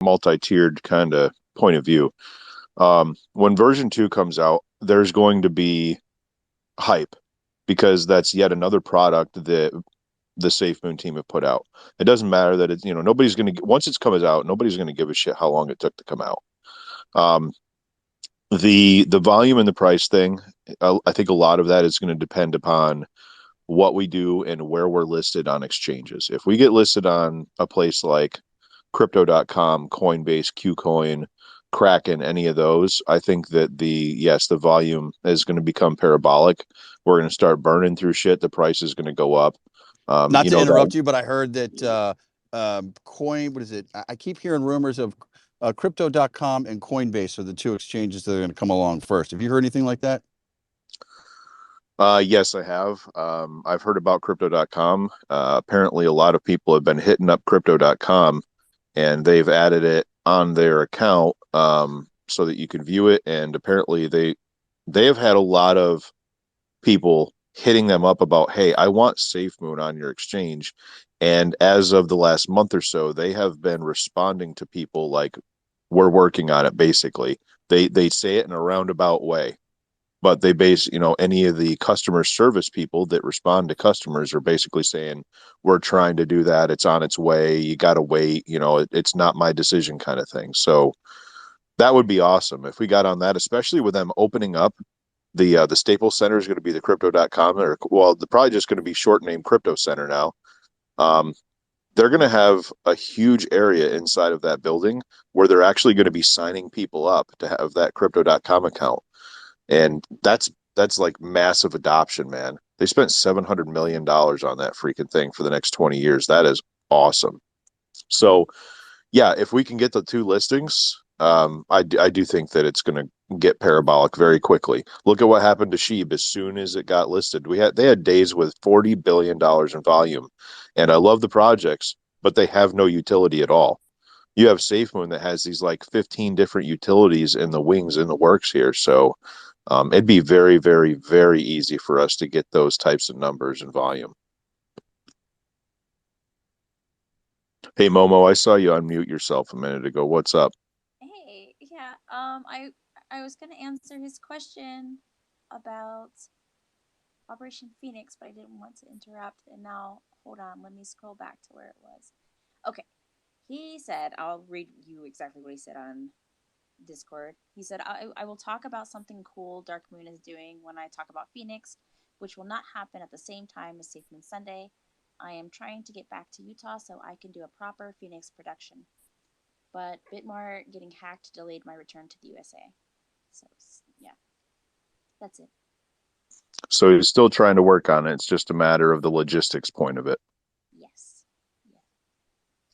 multi-tiered kind of point of view. When version 2 comes out, there's going to be hype because that's yet another product that the Safemoon team have put out. It doesn't matter that it's, nobody's going to, once it's comes out, nobody's going to give a shit how long it took to come out. Um, the volume and the price thing, I think a lot of that is going to depend upon what we do and where we're listed on exchanges. If we get listed on a place like crypto.com, Coinbase, KuCoin, Kraken, any of those, I think that the volume is going to become parabolic. We're going to start burning through shit. The price is going to go up. Not You to know that interrupt you, but I heard that Coin, what is it? I keep hearing rumors of crypto.com and Coinbase are the two exchanges that are going to come along first. Have you heard anything like that? Yes, I have. I've heard about crypto.com. Apparently, a lot of people have been hitting up crypto.com and they've added it on their account so that you can view it. And apparently, they have had a lot of people hitting them up about, hey, I want SafeMoon on your exchange. And as of the last month or so, they have been responding to people like, we're working on it, basically. They say it in a roundabout way, but they base, any of the customer service people that respond to customers are basically saying, we're trying to do that. It's on its way. You got to wait. It's not my decision kind of thing. So that would be awesome if we got on that, especially with them opening up the Staples Center is going to be the crypto.com, or well, they're probably just going to be short named Crypto Center now. Um, they're going to have a huge area inside of that building where they're actually going to be signing people up to have that crypto.com account. And that's like massive adoption, man. They spent $700 million on that freaking thing for the next 20 years. That is awesome. So yeah, if we can get the two listings, I do think that it's going to get parabolic very quickly. Look at what happened to Sheeb as soon as it got listed. They had days with $40 billion in volume, and I love the projects, but they have no utility at all. You have SafeMoon that has these like 15 different utilities in the wings in the works here, so it'd be very, very, very easy for us to get those types of numbers and volume. Hey Momo, I saw you unmute yourself a minute ago. What's up? Hey, yeah. I was gonna answer his question about Operation Phoenix, but I didn't want to interrupt. And now, hold on, let me scroll back to where it was. Okay, he said, I'll read you exactly what he said on Discord. He said, I will talk about something cool Dark Moon is doing when I talk about Phoenix, which will not happen at the same time as Safe Moon Sunday. I am trying to get back to Utah so I can do a proper Phoenix production. But Bitmar getting hacked delayed my return to the USA. So, yeah, that's it. So he's still trying to work on it. It's just a matter of the logistics point of it. Yes. Yeah.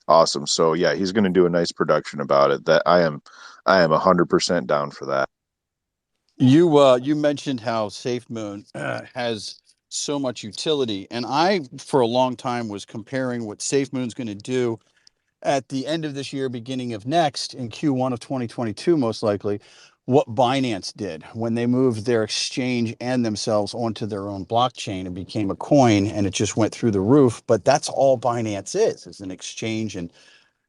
Awesome. So yeah, he's going to do a nice production about it. That I am 100% down for that. Yeah, You mentioned how SafeMoon has so much utility, and I for a long time was comparing what SafeMoon's going to do at the end of this year, beginning of next, in Q1 of 2022, most likely, what Binance did when they moved their exchange and themselves onto their own blockchain and became a coin, and it just went through the roof. But that's all Binance is an exchange, and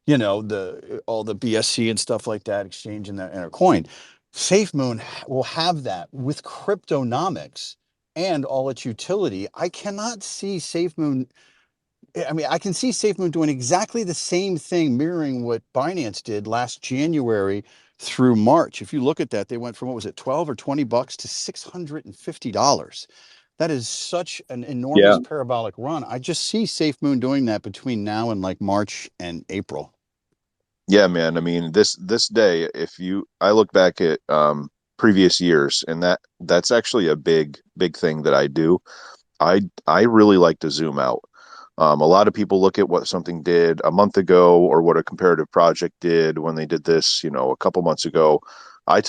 the all the BSC and stuff like that, exchange and a coin. SafeMoon will have that with cryptonomics and all its utility. I cannot see SafeMoon. I mean, I can see SafeMoon doing exactly the same thing, mirroring what Binance did last January through March. If you look at that, they went from, what was it, 12 or $20 to $650. That is such an Yeah. enormous parabolic run. I just see SafeMoon doing that between now and like March and April. Yeah, man. I mean, this day, if you I look back at previous years, and that's actually a big thing that I do. I really like to zoom out. A lot of people look at what something did a month ago or what a comparative project did when they did this, a couple months ago. I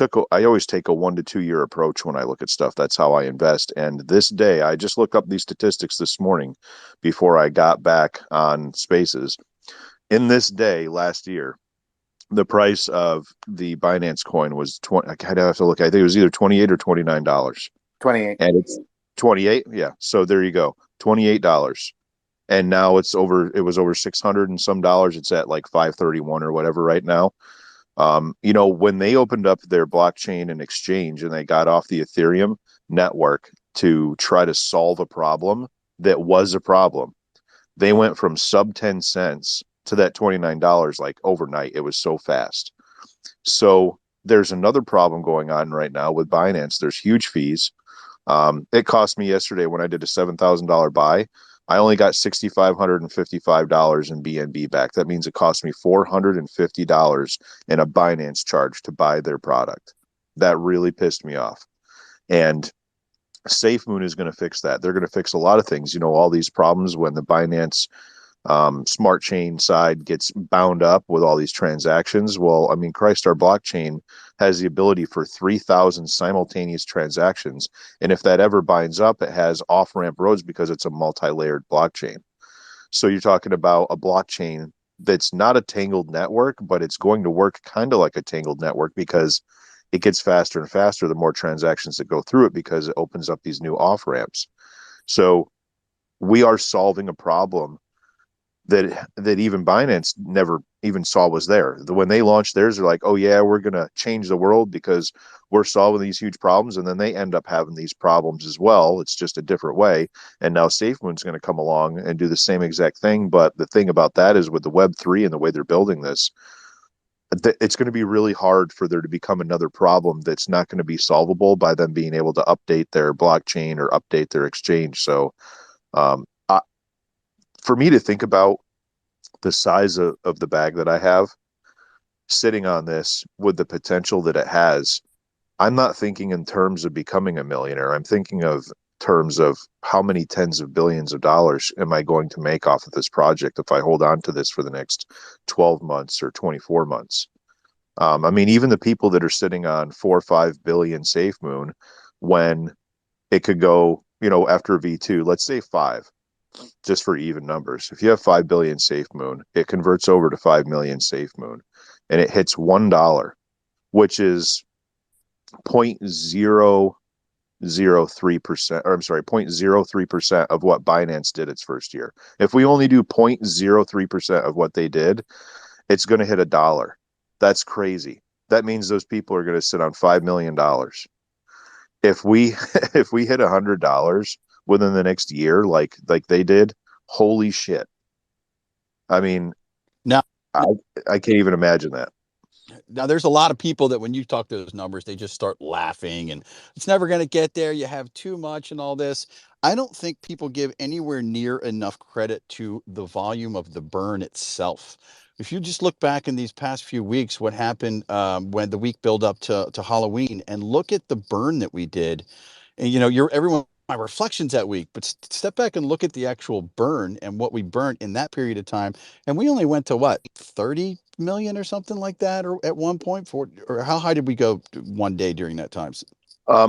always take a 1 to 2 year approach when I look at stuff. That's how I invest. And this day, I just looked up these statistics this morning before I got back on Spaces. In this day last year, the price of the Binance coin was 20. I'd have to look. I think it was either 28 or $29. 28. And it's 28. Yeah. So there you go. $28. and now it was over 600 and some dollars. It's at like 531 or whatever right now. When they opened up their blockchain and exchange and they got off the Ethereum network to try to solve a problem that was a problem, they went from sub 10 cents to that $29 like overnight. It was so fast. So there's another problem going on right now with Binance. There's huge fees. It cost me yesterday when I did a $7,000 buy. I only got $6,555 in BNB back. That means it cost me $450 in a Binance charge to buy their product. That really pissed me off. And SafeMoon is going to fix that. They're going to fix a lot of things. All these problems when the Binance smart chain side gets bound up with all these transactions. Well, I mean, Christ, our blockchain has the ability for 3,000 simultaneous transactions. And if that ever binds up, it has off ramp roads because it's a multi layered blockchain. So you're talking about a blockchain that's not a tangled network, but it's going to work kind of like a tangled network because it gets faster and faster the more transactions that go through it because it opens up these new off ramps. So we are solving a problem that even Binance never even saw was there. When they launched theirs, they're like, "Oh yeah, we're gonna change the world because we're solving these huge problems," and then they end up having these problems as well. It's just a different way. And now SafeMoon's going to come along and do the same exact thing. But the thing about that is with the Web3 and the way they're building this, it's going to be really hard for there to become another problem that's not going to be solvable by them being able to update their blockchain or update their exchange. So, um, I, for me to think about the size of the bag that I have sitting on this with the potential that it has, I'm not thinking in terms of becoming a millionaire. I'm thinking of terms of how many tens of billions of dollars am I going to make off of this project if I hold on to this for the next 12 months or 24 months. I mean, even the people that are sitting on 4 or 5 billion Safe Moon, when it could go, after V2, let's say five, just for even numbers. If you have 5 billion Safe Moon, it converts over to 5 million Safe Moon and it hits $1, which is 0.003%, or I'm sorry, 0.03% of what Binance did its first year. If we only do 0.03% of what they did, it's going to hit $1. That's crazy. That means those people are going to sit on $5 million. If we if we hit $100 within the next year, like they did, holy shit. I mean, Now, I I can't even imagine that. now there's a lot of people that when you talk to those numbers, they just start laughing and it's never going to get there. You have too much and all this. I don't think people give anywhere near enough credit to the volume of the burn itself. If you just look back in these past few weeks, what happened when the week build up to Halloween, and look at the burn that we did, and you're everyone my reflections that week, but step back and look at the actual burn and what we burnt in that period of time, and we only went to what, 30 million or something like that, or at one point for, or how high did we go one day during that time?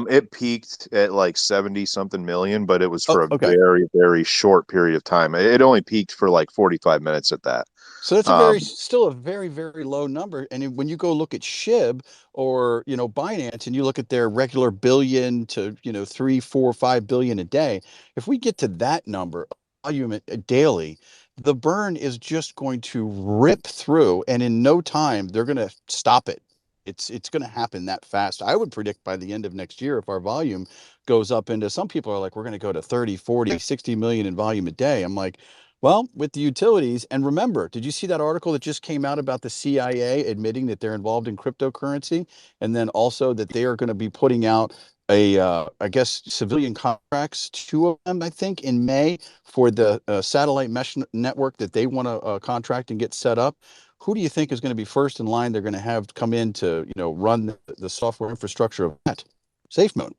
It peaked at like 70 something million, but it was Oh, for a okay. very, very short period of time. It only peaked for like 45 minutes at that. So that's a very, Um, still a very, very low number. And when you go look at SHIB or, Binance, and you look at their regular billion to, 3, 4, 5 billion a day, if we get to that number, volume daily, the burn is just going to rip through, and in no time they're going to stop it. It's going to happen that fast. I would predict by the end of next year, if our volume goes up into, some people are like, we're going to go to 30, 40, 60 million in volume a day. I'm like, well, with the utilities, and remember, did you see that article that just came out about the CIA admitting that they're involved in cryptocurrency, and then also that they are going to be putting out I guess, civilian contracts, two of them, I think, in May for the satellite mesh network that they want to contract and get set up. Who do you think is going to be first in line? They're going to have come in to, run the software infrastructure of that? SafeMoon.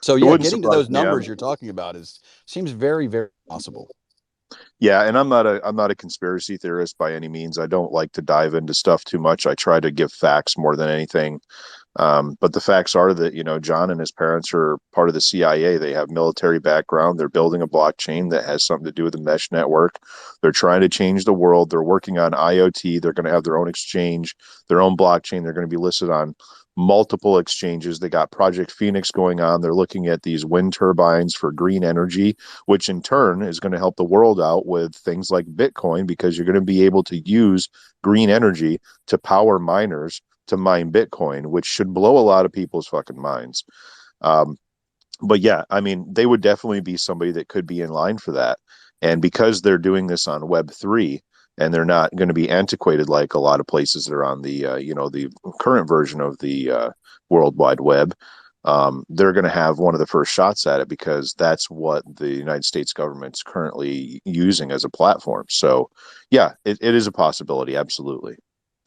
So it yeah, wouldn't getting to surprise those me. numbers you're talking about is seems very, very possible. Yeah, and I'm not a conspiracy theorist by any means. I don't like to dive into stuff too much. I try to give facts more than anything. But the facts are that, John and his parents are part of the CIA. They have military background. They're building a blockchain that has something to do with the mesh network. They're trying to change the world. They're working on IoT. They're going to have their own exchange, their own blockchain. They're going to be listed on multiple exchanges. They got Project Phoenix going on. They're looking at these wind turbines for green energy, which in turn is going to help the world out with things like Bitcoin, because you're going to be able to use green energy to power miners to mine Bitcoin, which should blow a lot of people's fucking minds. Um, but yeah, I mean, they would definitely be somebody that could be in line for that. And because they're doing this on Web3, and they're not going to be antiquated like a lot of places that are on the the current version of the World Wide Web, they're going to have one of the first shots at it, because that's what the United States government's currently using as a platform. So yeah, it is a possibility, absolutely.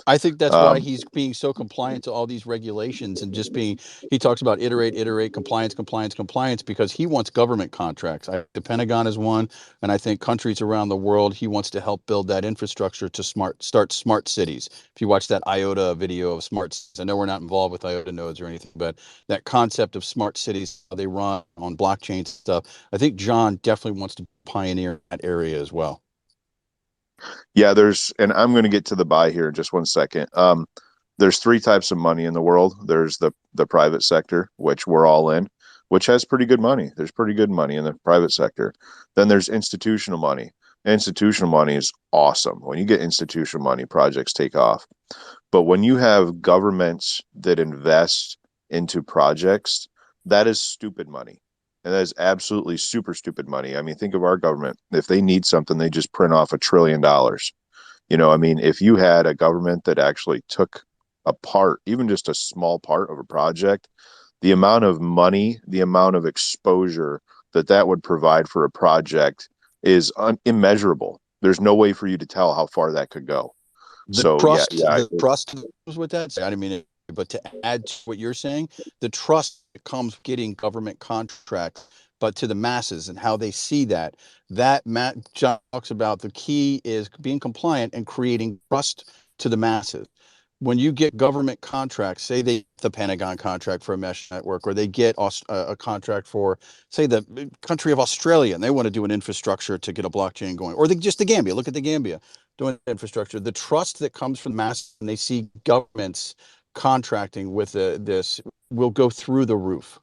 I think that's why um, he's being so compliant to all these regulations and just being, he talks about iterate, compliance, because he wants government contracts. The Pentagon is one, and I think countries around the world, he wants to help build that infrastructure to start smart cities. If you watch that IOTA video of smart, I know we're not involved with IOTA nodes or anything, but that concept of smart cities, how they run on blockchain stuff, I think John definitely wants to pioneer that area as well. Yeah, and I'm going to get to the buy here in just one second. There's three types of money in the world. There's the private sector, which we're all in, which has pretty good money. There's pretty good money in the private sector. Then there's institutional money. Institutional money is awesome. When you get institutional money, projects take off. But when you have governments that invest into projects, that is stupid money. And that is absolutely super stupid money. I mean, think of our government. If they need something, they just print off $1 trillion. I mean, if you had a government that actually took a part, even just a small part of a project, the amount of money, the amount of exposure that that would provide for a project is immeasurable. There's no way for you to tell how far that could go. The So yeah, trust, yeah, the trust comes with that. I mean, but to add to what you're saying, the trust that comes getting government contracts, but to the masses and how they see that. That Matt John talks about, the key is being compliant and creating trust to the masses. When you get government contracts, say the Pentagon contract for a mesh network, or they get a contract for, say, the country of Australia, and they want to do an infrastructure to get a blockchain going, or just the Gambia. Look at the Gambia doing infrastructure. The trust that comes from the mass, and they see governments contracting with this, will go through the roof.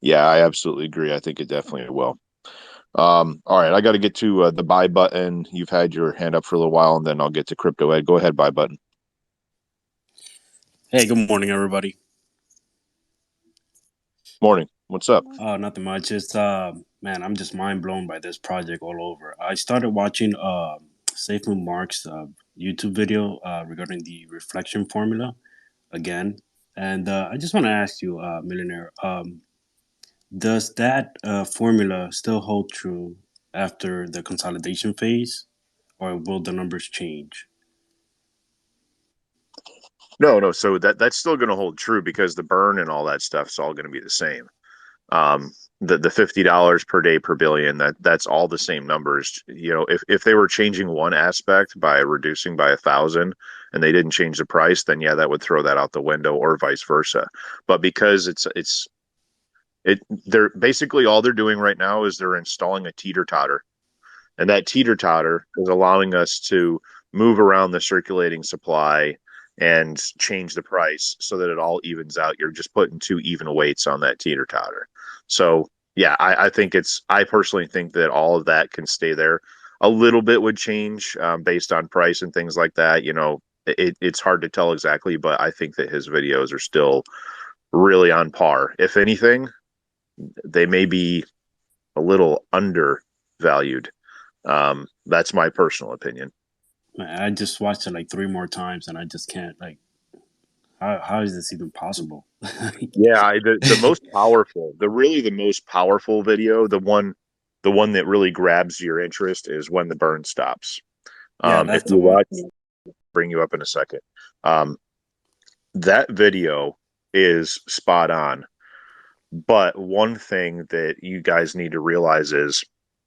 yeah, I absolutely agree. I think it definitely will. All right, I got to get to the buy button. You've had your hand up for a little while, and then I'll get to crypto ed. Go ahead, buy button. Hey, good morning, everybody. Morning. What's up? Nothing much. It's man, I'm just mind blown by this project all over. I started watching Safemoon Mark's YouTube video regarding the reflection formula again, and I just want to ask you, Millionaire, does that formula still hold true after the consolidation phase, or will the numbers change? No, no. So that's still going to hold true, because the burn and all that stuff is all going to be the same. Um, the $50 per day per billion, that's all the same numbers. If they were changing one aspect by reducing by 1,000, and they didn't change the price, then yeah, that would throw that out the window, or vice versa. But because they're basically, all they're doing right now is they're installing a teeter totter, and that teeter totter is allowing us to move around the circulating supply and change the price so that it all evens out. You're just putting two even weights on that teeter totter. So yeah, I personally think that all of that can stay there. A little bit would change based on price and things like that. It's hard to tell exactly, but I think that his videos are still really on par. If anything, they may be a little undervalued. That's my personal opinion. Man, I just watched it like three more times, and I just can't like. How is this even possible? Yeah, the most powerful, the most powerful video, the one that really grabs your interest, is when the burn stops. Yeah, If that's the you one. watch, bring you up in a second. Um, that video is spot on. But one thing that you guys need to realize is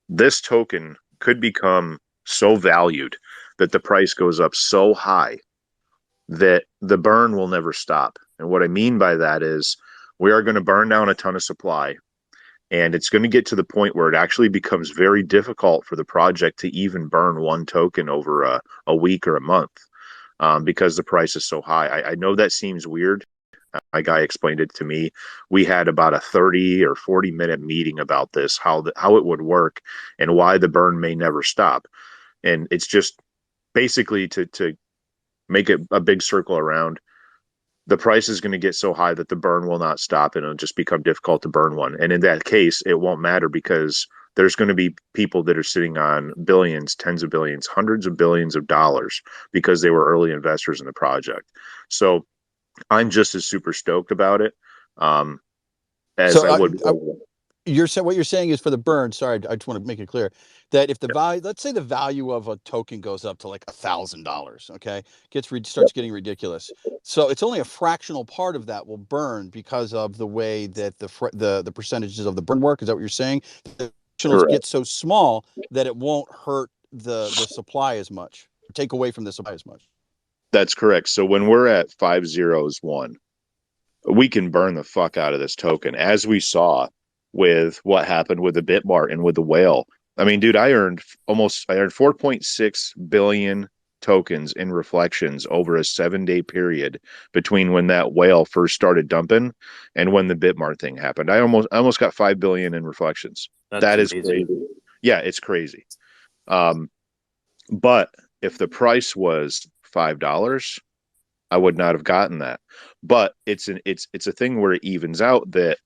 this token could become so valued that the price goes up so high that the burn will never stop. And what I mean by that is, we are going to burn down a ton of supply, and it's going to get to the point where it actually becomes very difficult for the project to even burn one token over a week or a month. because the price is so high. I know that seems weird. My guy explained it to me. We had about a 30 or 40-minute meeting about this, how it would work and why the burn may never stop. And it's just basically to make it a big circle around, the price is going to get so high that the burn will not stop and it'll just become difficult to burn one. And in that case, it won't matter because there's going to be people that are sitting on billions, tens of billions, hundreds of billions of dollars because they were early investors in the project. So I'm just as super stoked about it as So I would. you're saying what you're saying is for the burn. Sorry, I just want to make it clear that if the value, let's say the value of a token goes up to like $1,000, okay, starts getting ridiculous. So it's only a fractional part of that will burn because of the way that the percentages of the burn work. Is that what you're saying? The fractionals Correct. get so small that it won't hurt the supply as much, take away from the supply as much. That's correct. So when we're at 501, we can burn the fuck out of this token, as we saw with what happened with the Bitmart and with the whale. I mean, dude, I earned 4.6 billion tokens in reflections over a 7-day period between when that whale first started dumping and when the Bitmart thing happened. I almost got 5 billion in reflections. That's That is amazing. crazy. Yeah, it's crazy. Um, but if the price was $5, I would not have gotten that. But it's a thing where it evens out that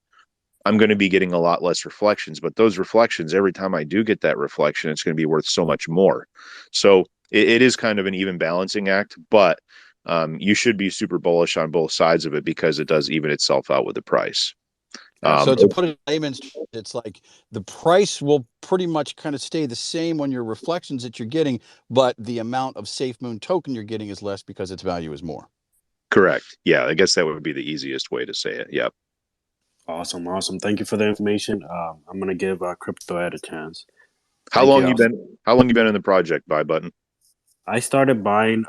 I'm going to be getting a lot less reflections, but those reflections, every time I do get that reflection, it's going to be worth so much more. So it is kind of an even balancing act, but you should be super bullish on both sides of it because it does even itself out with the price. Yeah, so Um, to put it in layman's terms, it's like the price will pretty much kind of stay the same on your reflections that you're getting, but the amount of SafeMoon token you're getting is less because its value is more. Correct. Yeah, I guess that would be the easiest way to say it. Yep. Awesome, awesome. Thank you for the information. I'm gonna give Crypto Ed a chance. How Thank long you, you also. been? How long you been in the project, buy button? I started buying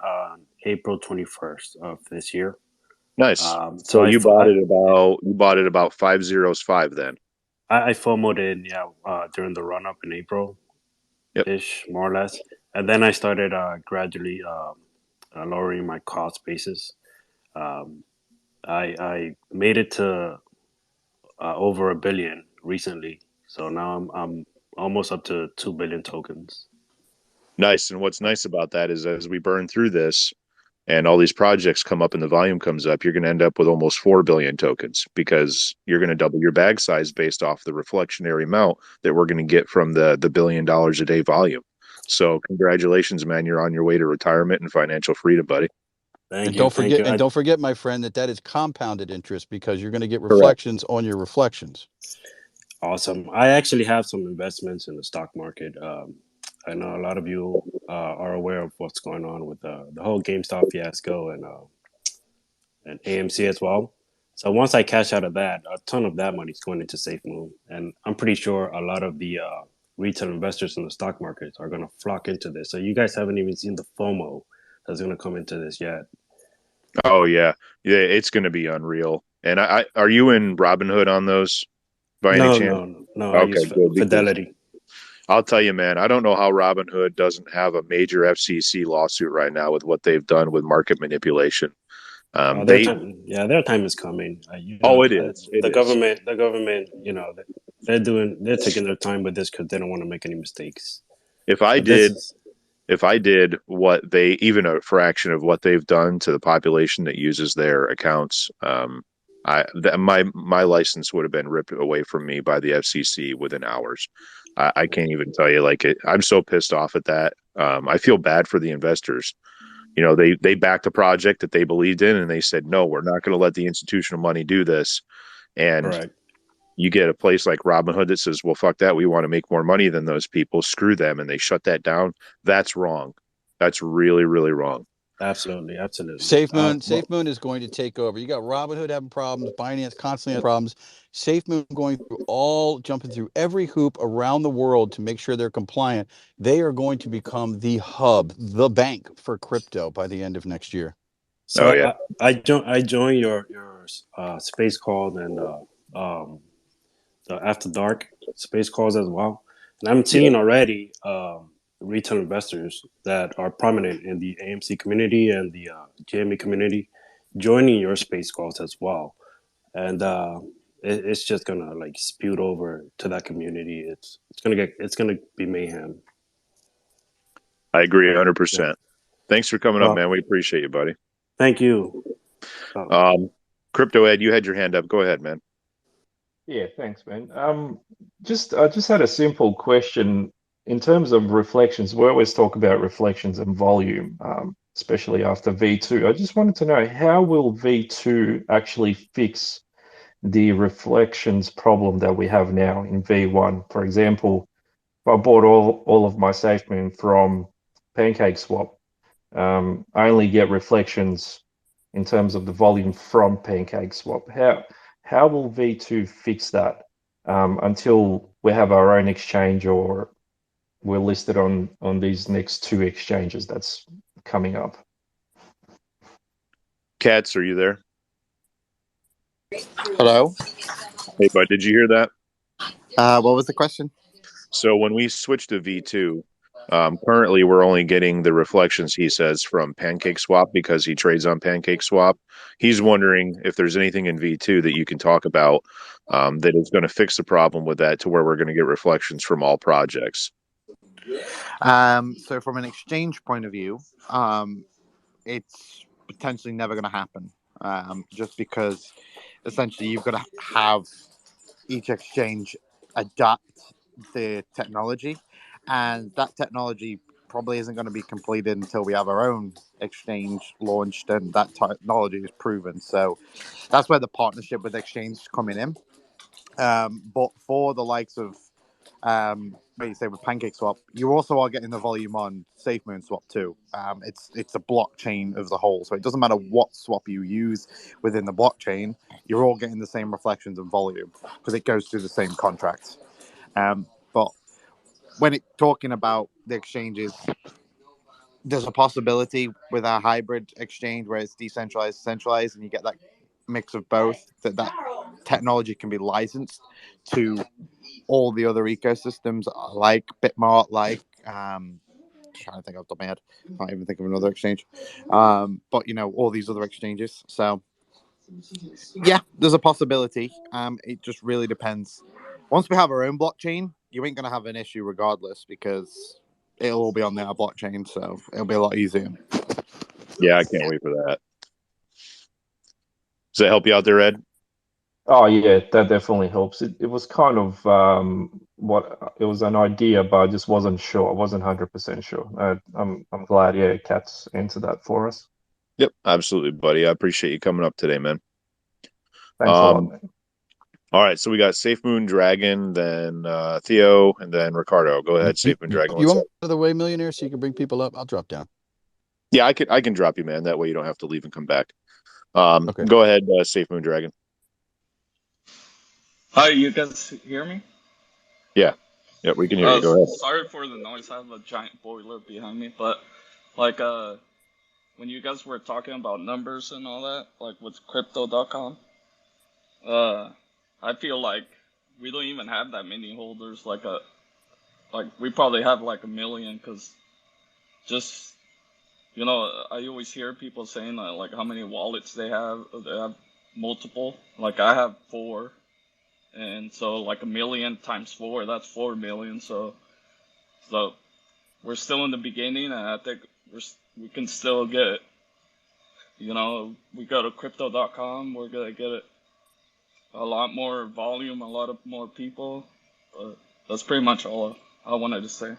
April 21st of this year. Nice. So So you bought it about 505 then. I FOMOed in, yeah, during the run up in April Yep. ish, more or less, and then I started gradually lowering my cost basis. Um, I made it to over a billion recently, so now I'm almost up to 2 billion tokens. Nice. And what's nice about that is as we burn through this and all these projects come up and the volume comes up, you're going to end up with almost 4 billion tokens because you're going to double your bag size based off the reflectionary amount that we're going to get from the $1 billion a day volume. So congratulations, man. You're on your way to retirement and financial freedom, buddy. Thank you, thank you. And don't forget, my friend, that that is compounded interest because you're going to get Correct. reflections on your reflections. Awesome. I actually have some investments in the stock market. I know a lot of you are aware of what's going on with the whole GameStop fiasco and AMC as well. So once I cash out of that, a ton of that money is going into SafeMoon, and I'm pretty sure a lot of the retail investors in the stock market are going to flock into this. So you guys haven't even seen the FOMO that's going to come into this yet. Oh yeah. Yeah, it's going to be unreal. And I are you in Robinhood on those by any No, chance? no, no. I Okay, use good. Because Fidelity. I'll tell you, man, I don't know how Robinhood doesn't have a major FCC lawsuit right now with what they've done with market manipulation. Their They, time, yeah, their time is coming. oh, it is, it is. The government, they're taking their time with this because they don't want to make any mistakes. If I So this did, is if I did what they, even a fraction of what they've done to the population that uses their accounts, my license would have been ripped away from me by the FCC within hours. I can't even tell you, like it. I'm so pissed off at that. I feel bad for the investors. They backed a project that they believed in, and they said, no, we're not going to let the institutional money do this. And correct. you get a place like Robinhood that says, well, fuck that. We want to make more money than those people. Screw them. And they shut that down. That's wrong. That's really, really wrong. Absolutely, absolutely. Well, Safe Moon is going to take over. You got Robinhood having problems, Binance constantly has problems. Safe Moon jumping through every hoop around the world to make sure they're compliant. They are going to become the hub, the bank for crypto by the end of next year. so Oh, yeah. I joined your space calls and the after dark space calls as well, and I'm Yeah. seeing already. retail investors that are prominent in the AMC community and the GME community joining your space calls as well. And it's just gonna like spew over to that community. It's gonna be mayhem. I agree Yeah. 100%. Thanks for coming up, Well, man. We appreciate you, buddy. thank you. Um, Crypto Ed, you had your hand up. Go ahead, man. Yeah, thanks, man. I just had a simple question in terms of reflections. We always talk about reflections and volume, especially after V2. I just wanted to know how will V2 actually fix the reflections problem that we have now in V1? For example, if I bought all of my SafeMoon from PancakeSwap, I only get reflections in terms of the volume from PancakeSwap. How will V2 fix that until we have our own exchange or we're listed on these next two exchanges that's coming up? Cats, are you there? Hello. Hey, bud, did you hear that? What was the question? So when we switched to V2, currently we're only getting the reflections, he says, from PancakeSwap because he trades on PancakeSwap. He's wondering if there's anything in V2 that you can talk about that is going to fix the problem with that to where we're going to get reflections from all projects. So from an exchange point of view, it's potentially never going to happen. Just because essentially you've got to have each exchange adapt the technology, and that technology probably isn't going to be completed until we have our own exchange launched and that technology is proven. So that's where the partnership with exchange coming in. But for the likes of what you say with PancakeSwap, you also are getting the volume on Safemoon Swap too. It's a blockchain of the whole, so it doesn't matter what swap you use within the blockchain, you're all getting the same reflections and volume because it goes through the same contracts. But when it talking about the exchanges, there's a possibility with our hybrid exchange where it's decentralized, centralized, and you get that mix of both. That technology can be licensed to all the other ecosystems, like Bitmart, like trying to think off the top of my head, can't even think of another exchange. But all these other exchanges. So yeah, there's a possibility. It just really depends. Once we have our own blockchain, you ain't gonna have an issue regardless because it'll all be on their blockchain, so it'll be a lot easier. Yeah, I can't wait for that. Does that help you out there, Ed? Oh yeah, that definitely helps. It was kind of what it was an idea, but I just wasn't sure. I wasn't 100% sure. I'm glad, yeah, Kat's answered that for us. Yep, absolutely, buddy. I appreciate you coming up today, man. Thanks a lot, Um, man. all right, so we got Safe Moon Dragon, then Theo, and then Ricardo. Go ahead, You, Safe Moon you Dragon. What's want up? me out of the way, Millionaire, so you can bring people up? I'll drop down. Yeah, I can drop you, man. That way you don't have to leave and come back. Okay. Go ahead, Safe Moon Dragon. Hi, you guys hear me? Yeah, yeah, we can hear you. Go ahead. Sorry for the noise. I have a giant boiler behind me, but like when you guys were talking about numbers and all that, like with crypto.com, uh I feel like we don't even have that many holders like we probably have like a million cuz just I always hear people saying like how many wallets they have multiple. Like I have 4. And so like a million times 4, that's 4 million. So we're still in the beginning, and I think we can still get, we go to crypto.com, we're gonna get it a lot more volume, a lot of more people. But that's pretty much all I wanted to say.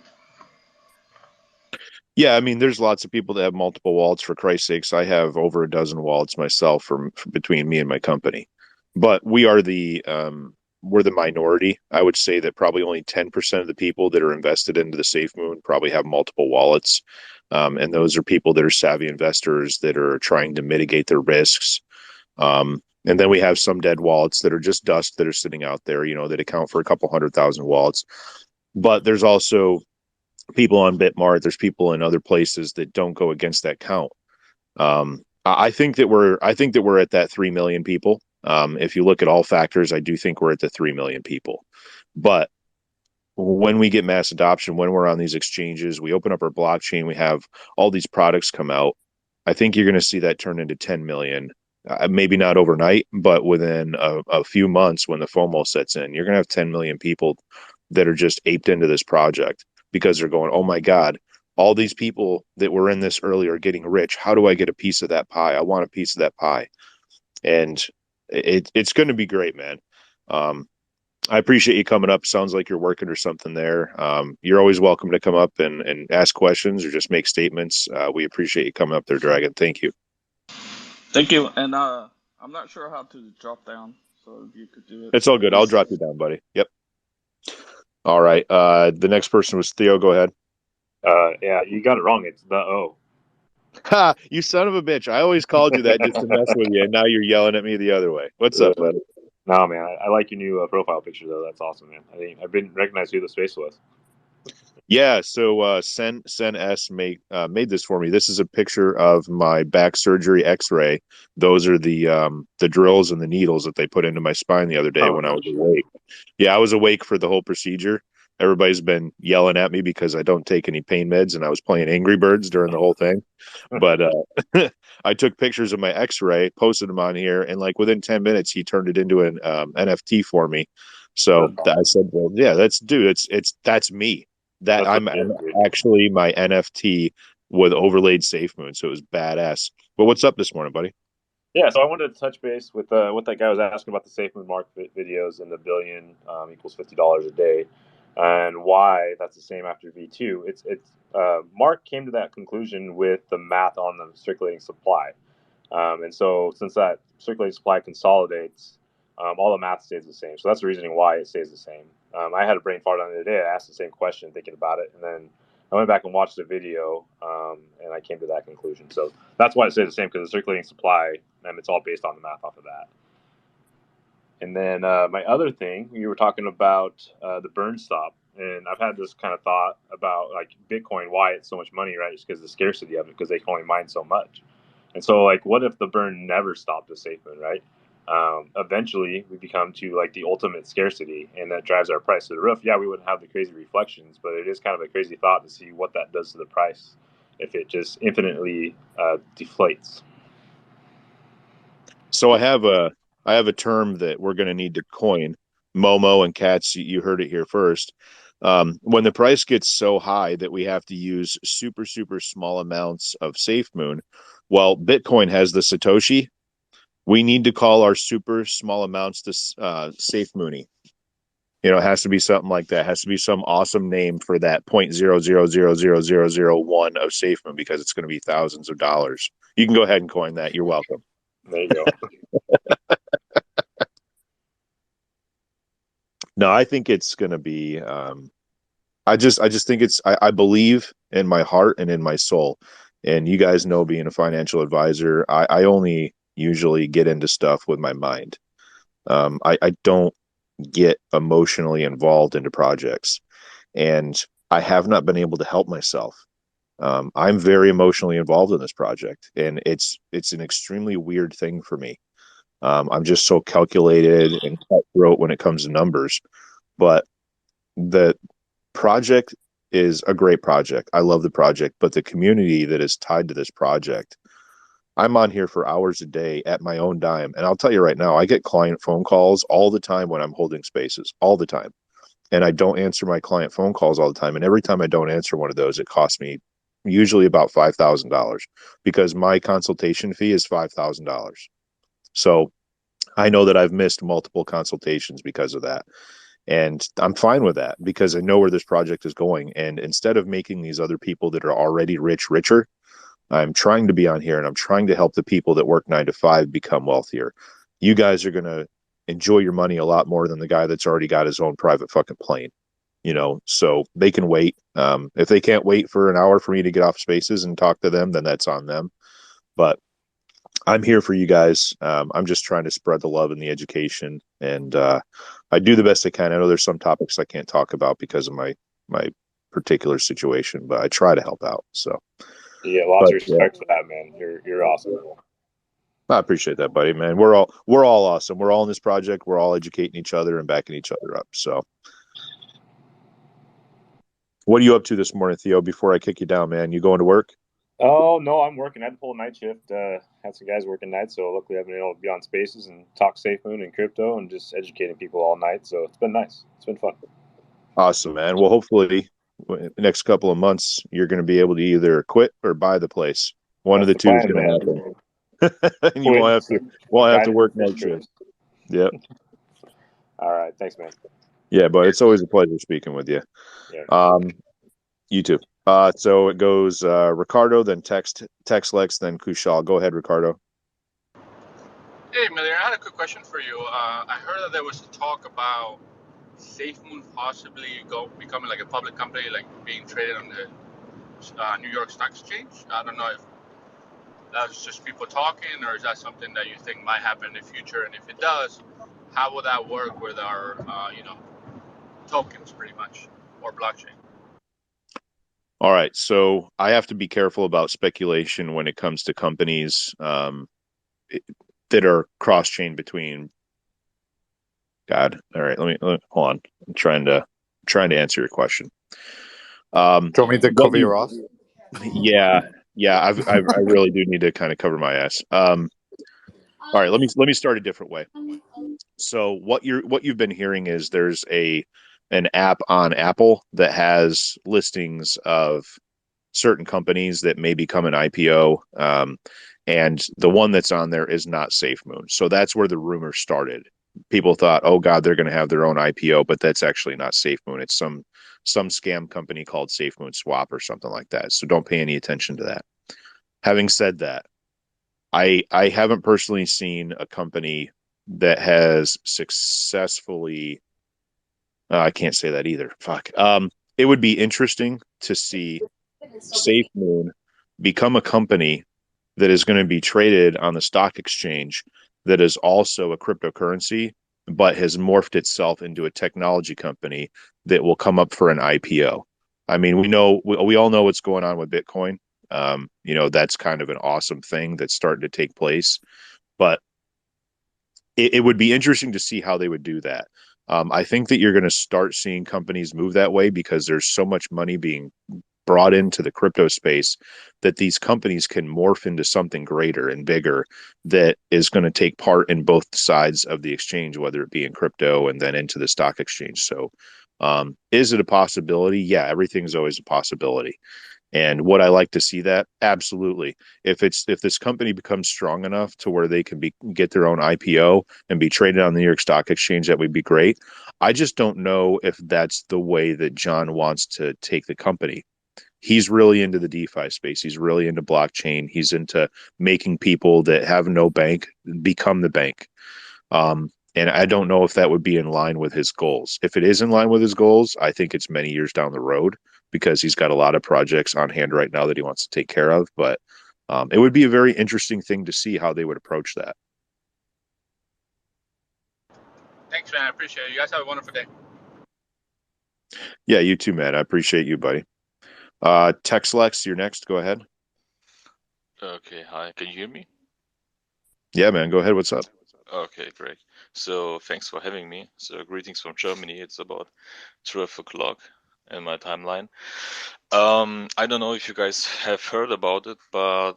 Yeah, I mean, there's lots of people that have multiple wallets. For Christ's sakes, I have over a dozen wallets myself from between me and my company. But we're the minority. I would say that probably only 10% of the people that are invested into the Safe Moon probably have multiple wallets. And those are people that are savvy investors that are trying to mitigate their risks. And then we have some dead wallets that are just dust that are sitting out there, that account for a couple 100,000 wallets. But there's also people on Bitmart. There's people in other places that don't go against that count. I think that we're at that 3 million people. If you look at all factors, I do think we're at the 3 million people. But when we get mass adoption, when we're on these exchanges, we open up our blockchain, we have all these products come out. I think you're going to see that turn into 10 million. Maybe not overnight, but within a few months when the FOMO sets in, you're going to have 10 million people that are just aped into this project because they're going, oh my God, all these people that were in this early are getting rich. How do I get a piece of that pie? I want a piece of that pie. And it's going to be great, man. Um, I appreciate you coming up. Sounds like you're working or something there. You're always welcome to come up and ask questions or just make statements. We appreciate you coming up there, Dragon. Thank you. Thank you. And I'm not sure how to drop down, so if you could do it, It's all good. I'll please. drop you down, buddy. Yep. All right. The next person was Theo. Go ahead. Yeah, you got it wrong. It's the O. Ha! You son of a bitch. I always called you that just to mess with you, and now you're yelling at me the other way. What's up, buddy? No, man, I like your new profile picture though. That's awesome, man. I think I didn't recognize who the space was. Yeah, so Sen S made this for me. This is a picture of my back surgery X-ray. Those are the drills and the needles that they put into my spine the other day Oh when I no was shit. awake. Yeah, I was awake for the whole procedure. Everybody's been yelling at me because I don't take any pain meds, and I was playing Angry Birds during the whole thing. But I took pictures of my X-ray, posted them on here, and like within 10 minutes, he turned it into an NFT for me. So That's awesome. I said, "Well, yeah, that's me. That That's I'm legit, dude. actually my NFT with overlaid Safemoon, so it was badass." But what's up this morning, buddy? Yeah, so I wanted to touch base with what that guy was asking about the SafeMoon Mark videos and the billion equals $50 a day, and why that's the same after V2. It's Mark came to that conclusion with the math on the circulating supply. And so since that circulating supply consolidates, all the math stays the same. So that's the reasoning why it stays the same. I had a brain fart on the other day. I asked the same question thinking about it. And then I went back and watched the video and I came to that conclusion. So that's why it stays the same because the circulating supply, it's all based on the math off of that. And then my other thing, you were talking about the burn stop. And I've had this kind of thought about like Bitcoin, why it's so much money, right? It's because of the scarcity of it, because they can only mine so much. And so, like, what if the burn never stopped with SafeMoon, right? Eventually, we become to like the ultimate scarcity, and that drives our price to the roof. Yeah, we wouldn't have the crazy reflections, but it is kind of a crazy thought to see what that does to the price if it just infinitely deflates. So I have a term that we're going to need to coin. Momo and Cats, you heard it here first. When the price gets so high that we have to use super, super small amounts of SafeMoon, well, Bitcoin has the Satoshi. We need to call our super small amounts to SafeMoony. It has to be something like that. It has to be some awesome name for that 0.0000001 of SafeMoon because it's going to be thousands of dollars. You can go ahead and coin that. You're welcome. There you go. No, I think it's going to be. I just think I believe in my heart and in my soul. And you guys know, being a financial advisor, I only usually get into stuff with my mind. I don't get emotionally involved into projects, and I have not been able to help myself. I'm very emotionally involved in this project, and it's an extremely weird thing for me. I'm just so calculated and cutthroat when it comes to numbers, but the project is a great project. I love the project, but the community that is tied to this project, I'm on here for hours a day at my own dime. And I'll tell you right now, I get client phone calls all the time when I'm holding spaces, all the time. And I don't answer my client phone calls all the time. And every time I don't answer one of those, it costs me usually about $5,000 because my consultation fee is $5,000. So I know that I've missed multiple consultations because of that. And I'm fine with that because I know where this project is going. And instead of making these other people that are already rich richer, I'm trying to be on here and I'm trying to help the people that work 9 to 5 become wealthier. You guys are going to enjoy your money a lot more than the guy that's already got his own private fucking plane. So they can wait. If they can't wait for an hour for me to get off spaces and talk to them, then that's on them. But I'm here for you guys. I'm just trying to spread the love and the education, and I do the best I can. I know there's some topics I can't talk about because of my particular situation, but I try to help out. So, Yeah, lots but of respect for that, man. You're awesome. I appreciate that, buddy. Man, we're all awesome. We're all in this project. We're all educating each other and backing each other up. So, What are you up to this morning, Theo? Before I kick you down, man, you going to work? Oh no, I'm working. I had to pull a night shift. Had some guys working nights, so luckily I've been able to be on Spaces and talk Safemoon and crypto and just educating people all night. So it's been nice. It's been fun. Awesome, man. Well, hopefully, the next couple of months, you're going to be able to either quit or buy the place. One of That's the the two is plan, going to man. happen, and you Quit, won't have to guided work fish night trips. shifts. Yep. All right, thanks, man. Yeah, but it's always a pleasure speaking with you. Yeah. You too. So it goes Ricardo, then Lex, then Kushal. Go ahead, Ricardo. Hey, Millionaire, I had a quick question for you. I heard that there was talk about SafeMoon possibly becoming like a public company, like being traded on the New York Stock Exchange. I don't know if that's just people talking, or is that something that you think might happen in the future? And if it does, how will that work with our, tokens, pretty much, or blockchain? All right. So I have to be careful about speculation when it comes to companies that are cross chain between. God. All right. Let me hold on. I'm trying to answer your question. Do you want me to What cover your you? ass? Yeah. Yeah. I really do need to kind of cover my ass. All right. Let me start a different way. So what you've been hearing is there's an app on Apple that has listings of certain companies that may become an IPO. And the one that's on there is not SafeMoon. So that's where the rumor started. People thought, oh God, they're going to have their own IPO, but that's actually not SafeMoon. It's some scam company called SafeMoon Swap or something like that. So don't pay any attention to that. Having said that, I haven't personally seen a company that has successfully. I can't say that either. Fuck. It would be interesting to see SafeMoon become a company that is going to be traded on the stock exchange that is also a cryptocurrency, but has morphed itself into a technology company that will come up for an IPO. I mean, we all know what's going on with Bitcoin. That's kind of an awesome thing that's starting to take place, but it would be interesting to see how they would do that. I think that you're going to start seeing companies move that way because there's so much money being brought into the crypto space that these companies can morph into something greater and bigger that is going to take part in both sides of the exchange, whether it be in crypto and then into the stock exchange. So, is it a possibility? Yeah, everything's always a possibility. And would I like to see that? Absolutely. If this company becomes strong enough to where they can get their own IPO and be traded on the New York Stock Exchange, that would be great. I just don't know if that's the way that John wants to take the company. He's really into the DeFi space. He's really into blockchain. He's into making people that have no bank become the bank. And I don't know if that would be in line with his goals. If it is in line with his goals, I think it's many years down the road because he's got a lot of projects on hand right now that he wants to take care of. But it would be a very interesting thing to see how they would approach that. Thanks, man. I appreciate it. You guys have a wonderful day. Yeah, you too, man. I appreciate you, buddy. Lex, you're next. Go ahead. Okay, hi. Can you hear me? Yeah, man. Go ahead. What's up? Okay, great. So thanks for having me. So greetings from Germany. It's about 12 o'clock in my timeline. I don't know if you guys have heard about it, but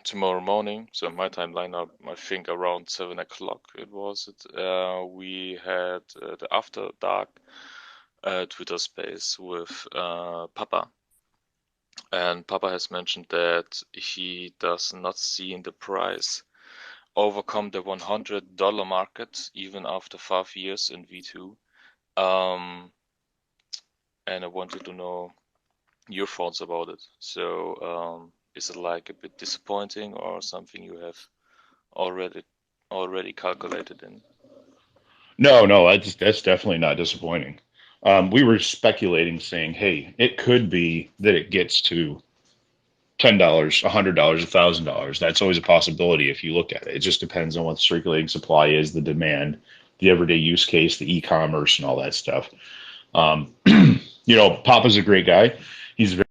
tomorrow morning, so my timeline, I think around 7 o'clock it was. We had the After Dark Twitter space with Papa. And Papa has mentioned that he does not see in the price overcome the $100 market even after 5 years in V2. And I wanted to know your thoughts about it. So, is it like a bit disappointing or something you have already already calculated in? No, that's definitely not disappointing. We were speculating, saying, "Hey, it could be that it gets to $10, $100, $1,000. That's always a possibility if you look at it. It just depends on what the circulating supply is, the demand, the everyday use case, the e-commerce, and all that stuff. Um, Papa's a great guy. He's very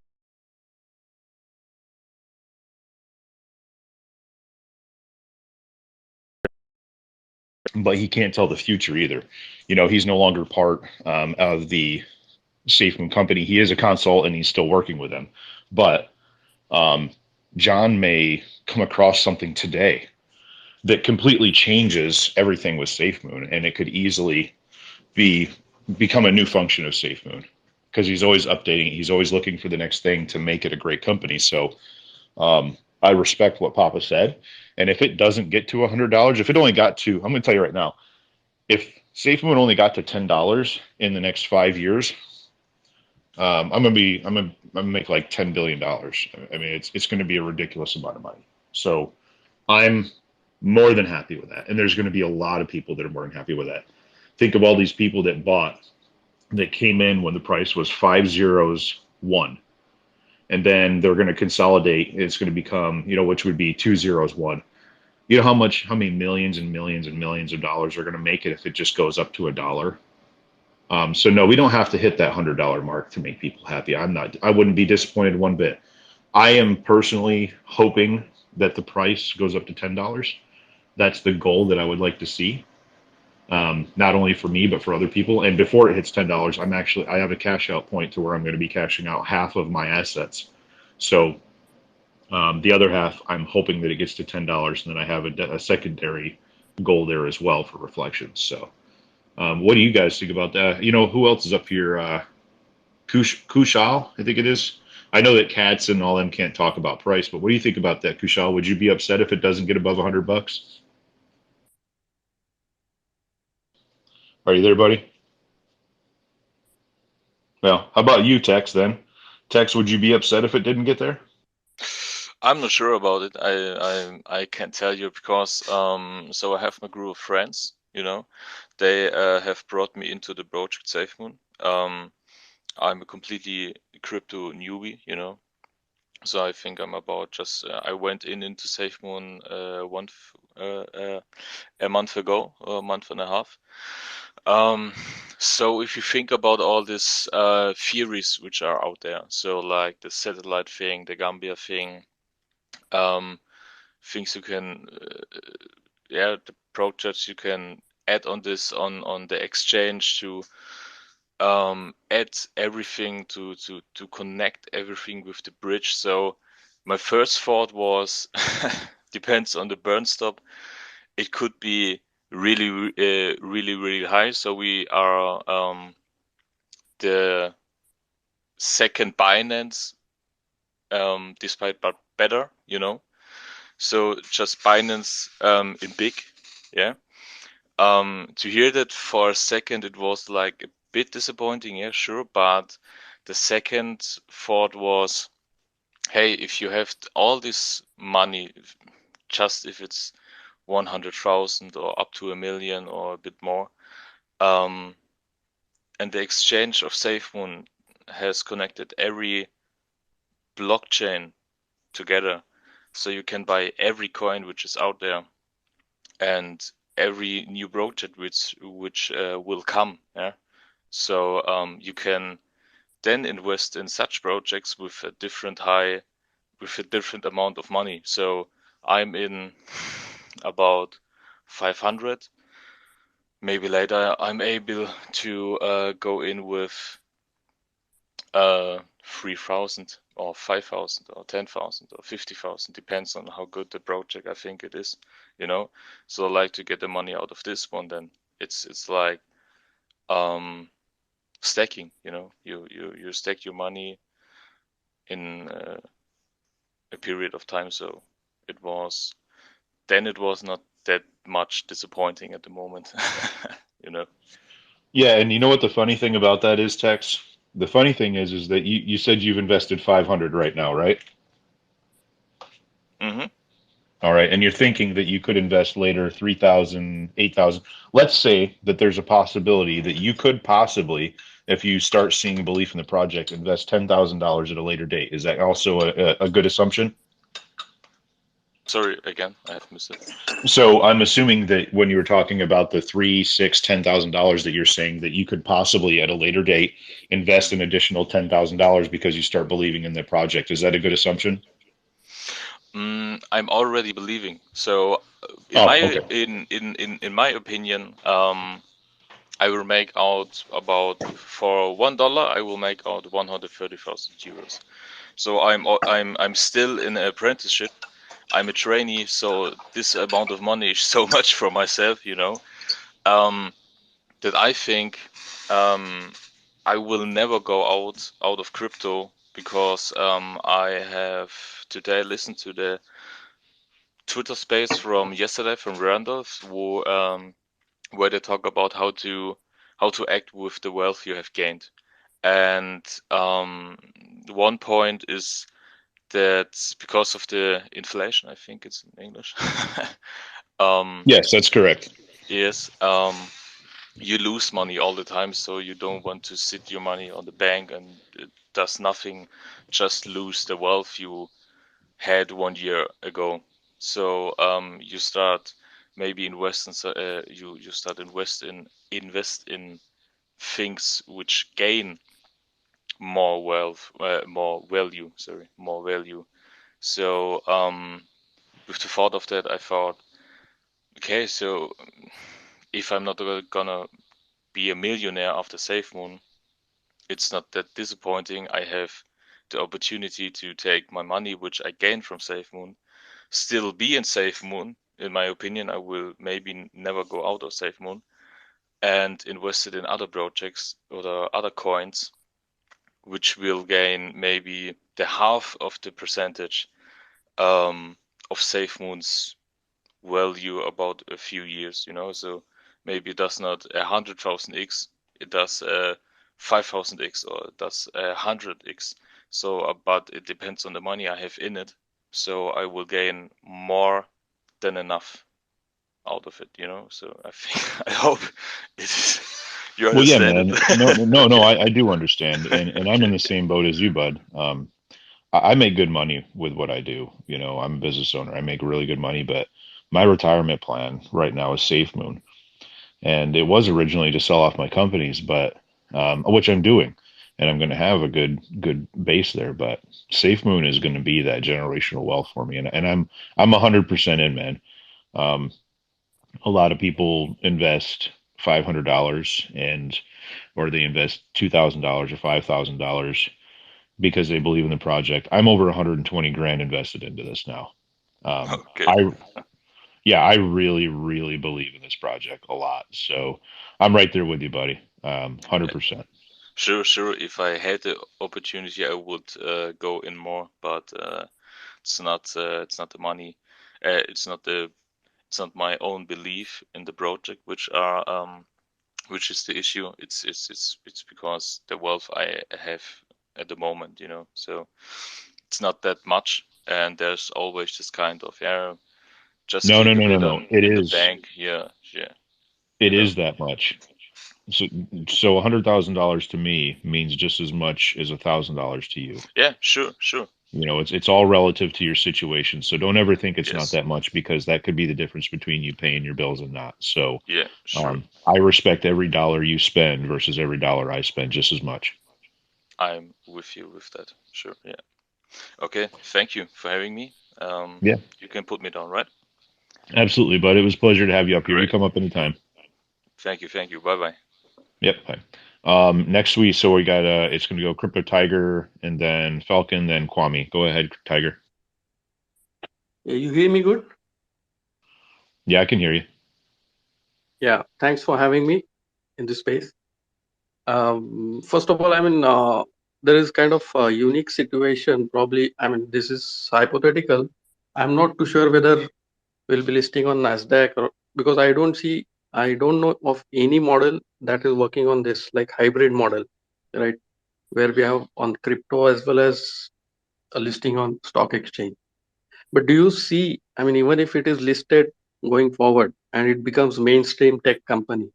but he can't tell the future either. He's no longer part of the Safemoon company. He is a consultant. He's still working with them, but John may come across something today that completely changes everything with Safemoon, and it could easily be become a new function of SafeMoon because he's always updating. He's always looking for the next thing to make it a great company. So I respect what Papa said, and if it doesn't get to $100, if it only got to, I'm going to tell you right now, if SafeMoon only got to $10 in the next 5 years, I'm gonna make like $10 billion. I mean, it's going to be a ridiculous amount of money. So I'm more than happy with that, and there's going to be a lot of people that are more than happy with that. Think of all these people that came in when the price was 5 zeros 1, and then they're going to consolidate. It's going to become, which would be 2 zeros 1. You know how many millions and millions and millions of dollars are going to make it if it just goes up to $1. So no, we don't have to hit that $100 mark to make people happy. I wouldn't be disappointed one bit. I am personally hoping that the price goes up to $10. That's the goal that I would like to see. Not only for me, but for other people. And before it hits $10, I have a cash out point to where I'm going to be cashing out half of my assets. So the other half, I'm hoping that it gets to $10, and then I have a secondary goal there as well for reflections. So what do you guys think about that? Who else is up here? Kushal, I think it is. I know that Katz and all them can't talk about price, but what do you think about that, Kushal? Would you be upset if it doesn't get above $100? Are you there, buddy? Well, how about you, Tex, then? Tex, would you be upset if it didn't get there? I'm not sure about it. I can't tell you because so I have my group of friends, they have brought me into the project SafeMoon. I'm a completely crypto newbie, so I think I'm about just I went into SafeMoon a month ago, or a month and a half. So if you think about all these theories which are out there, so like the satellite thing, the Gambia thing, things you can, the projects you can add on this on the exchange to add everything to connect everything with the bridge. So my first thought was depends on the burn stop. It could be really really high. So we are the second Binance, despite but better, So just Binance in big, yeah. To hear that for a second, it was like a bit disappointing, yeah, sure. But the second thought was, hey, if you have all this money, just if it's 100,000 or up to 1 million or a bit more, and the exchange of SafeMoon has connected every blockchain together, so you can buy every coin which is out there and every new project which will come. Yeah, so you can then invest in such projects with a different amount of money. So I'm in about 500. Maybe later I'm able to go in with 3,000 or 5,000 or 10,000 or 50,000, depends on how good the project I think it is, So I like to get the money out of this one. Then it's like stacking, you stack your money in a period of time. So it was not that much disappointing at the moment, Yeah, and you know what the funny thing about that is, Tex? The funny thing is that you said you've invested 500 right now, right? Mm-hmm. All right, and you're thinking that you could invest later 3,000, 8,000. Let's say that there's a possibility that you could possibly, if you start seeing belief in the project, invest $10,000 at a later date. Is that also a good assumption? Sorry, again, I have missed it. So I'm assuming that when you were talking about the 3, 6, $10,000 that you're saying that you could possibly at a later date invest an additional $10,000 because you start believing in the project. Is that a good assumption? I'm already believing. So in Oh, my okay. in my opinion, I will make out about, for $1, I will make out 130,000 euros. So I'm still in an apprenticeship. I'm a trainee, so this amount of money is so much for myself, that I think I will never go out of crypto, because I have today listened to the Twitter space from yesterday from Randolph, where they talk about how to act with the wealth you have gained. And one point is that because of the inflation, I think it's in English. Yes, that's correct. Yes, you lose money all the time, so you don't want to sit your money on the bank and it does nothing, just lose the wealth you had 1 year ago. So you start maybe you start invest in things which gain more wealth, more value. Sorry, more value. So with the thought of that, I thought, okay, so if I'm not gonna be a millionaire after SafeMoon, it's not that disappointing. I have the opportunity to take my money, which I gained from SafeMoon, still be in SafeMoon. In my opinion, I will maybe never go out of SafeMoon, and invest it in other projects or the other coins, which will gain maybe the half of the percentage of SafeMoon's value about a few years, So maybe it does not 100,000x, it does 5,000x, or it does 100x. So, but it depends on the money I have in it. So I will gain more than enough out of it. So I think I hope it is. You Well, yeah, understand man. No, it? no, no. Okay. I do understand, and I'm in Okay. the same boat as you, bud. I make good money with what I do. I'm a business owner. I make really good money, but my retirement plan right now is SafeMoon, and it was originally to sell off my companies, but which I'm doing, and I'm going to have a good base there. But SafeMoon is going to be that generational wealth for me, and I'm 100% in, man. Um, a lot of people invest $500 and or they invest $2,000 or $5,000 because they believe in the project. I'm over 120 grand invested into this now. Okay. I Yeah, I really, really believe in this project a lot. So I'm right there with you, buddy. 100%. Sure, sure. If I had the opportunity, I would go in more, but it's not the money. It's not my own belief in the project, which is the issue. It's because the wealth I have at the moment. So it's not that much, and there's always this kind of, yeah, just No, no, keep a no, no, bit no. on It in the is. bank. Yeah, yeah. It You know. is that much. So, so $100,000 to me means just as much as $1,000 to you. Yeah, sure, sure. It's all relative to your situation. So don't ever think it's not Yes. that much because that could be the difference between you paying your bills and not. So Yeah, sure. I respect every dollar you spend versus every dollar I spend just as much. I'm with you with that. Sure. Yeah. Okay. Thank you for having me. Yeah, You can put me down, right? absolutely. But it was a pleasure to have you up here. You Great. come up anytime. Thank you. Thank you. Bye bye. Yep. Bye. Next week, so we got it's going to go Crypto Tiger and then Falcon, then Kwame. Go ahead, Tiger. You hear me good? Yeah, I can hear you. Yeah, thanks for having me in this space. First of all, there is kind of a unique situation. Probably, this is hypothetical. I'm not too sure whether we'll be listing on Nasdaq or because I don't know of any model that is working on this like hybrid model, right? Where we have on crypto as well as a listing on stock exchange. But do you see? Even if it is listed going forward and it becomes mainstream tech company,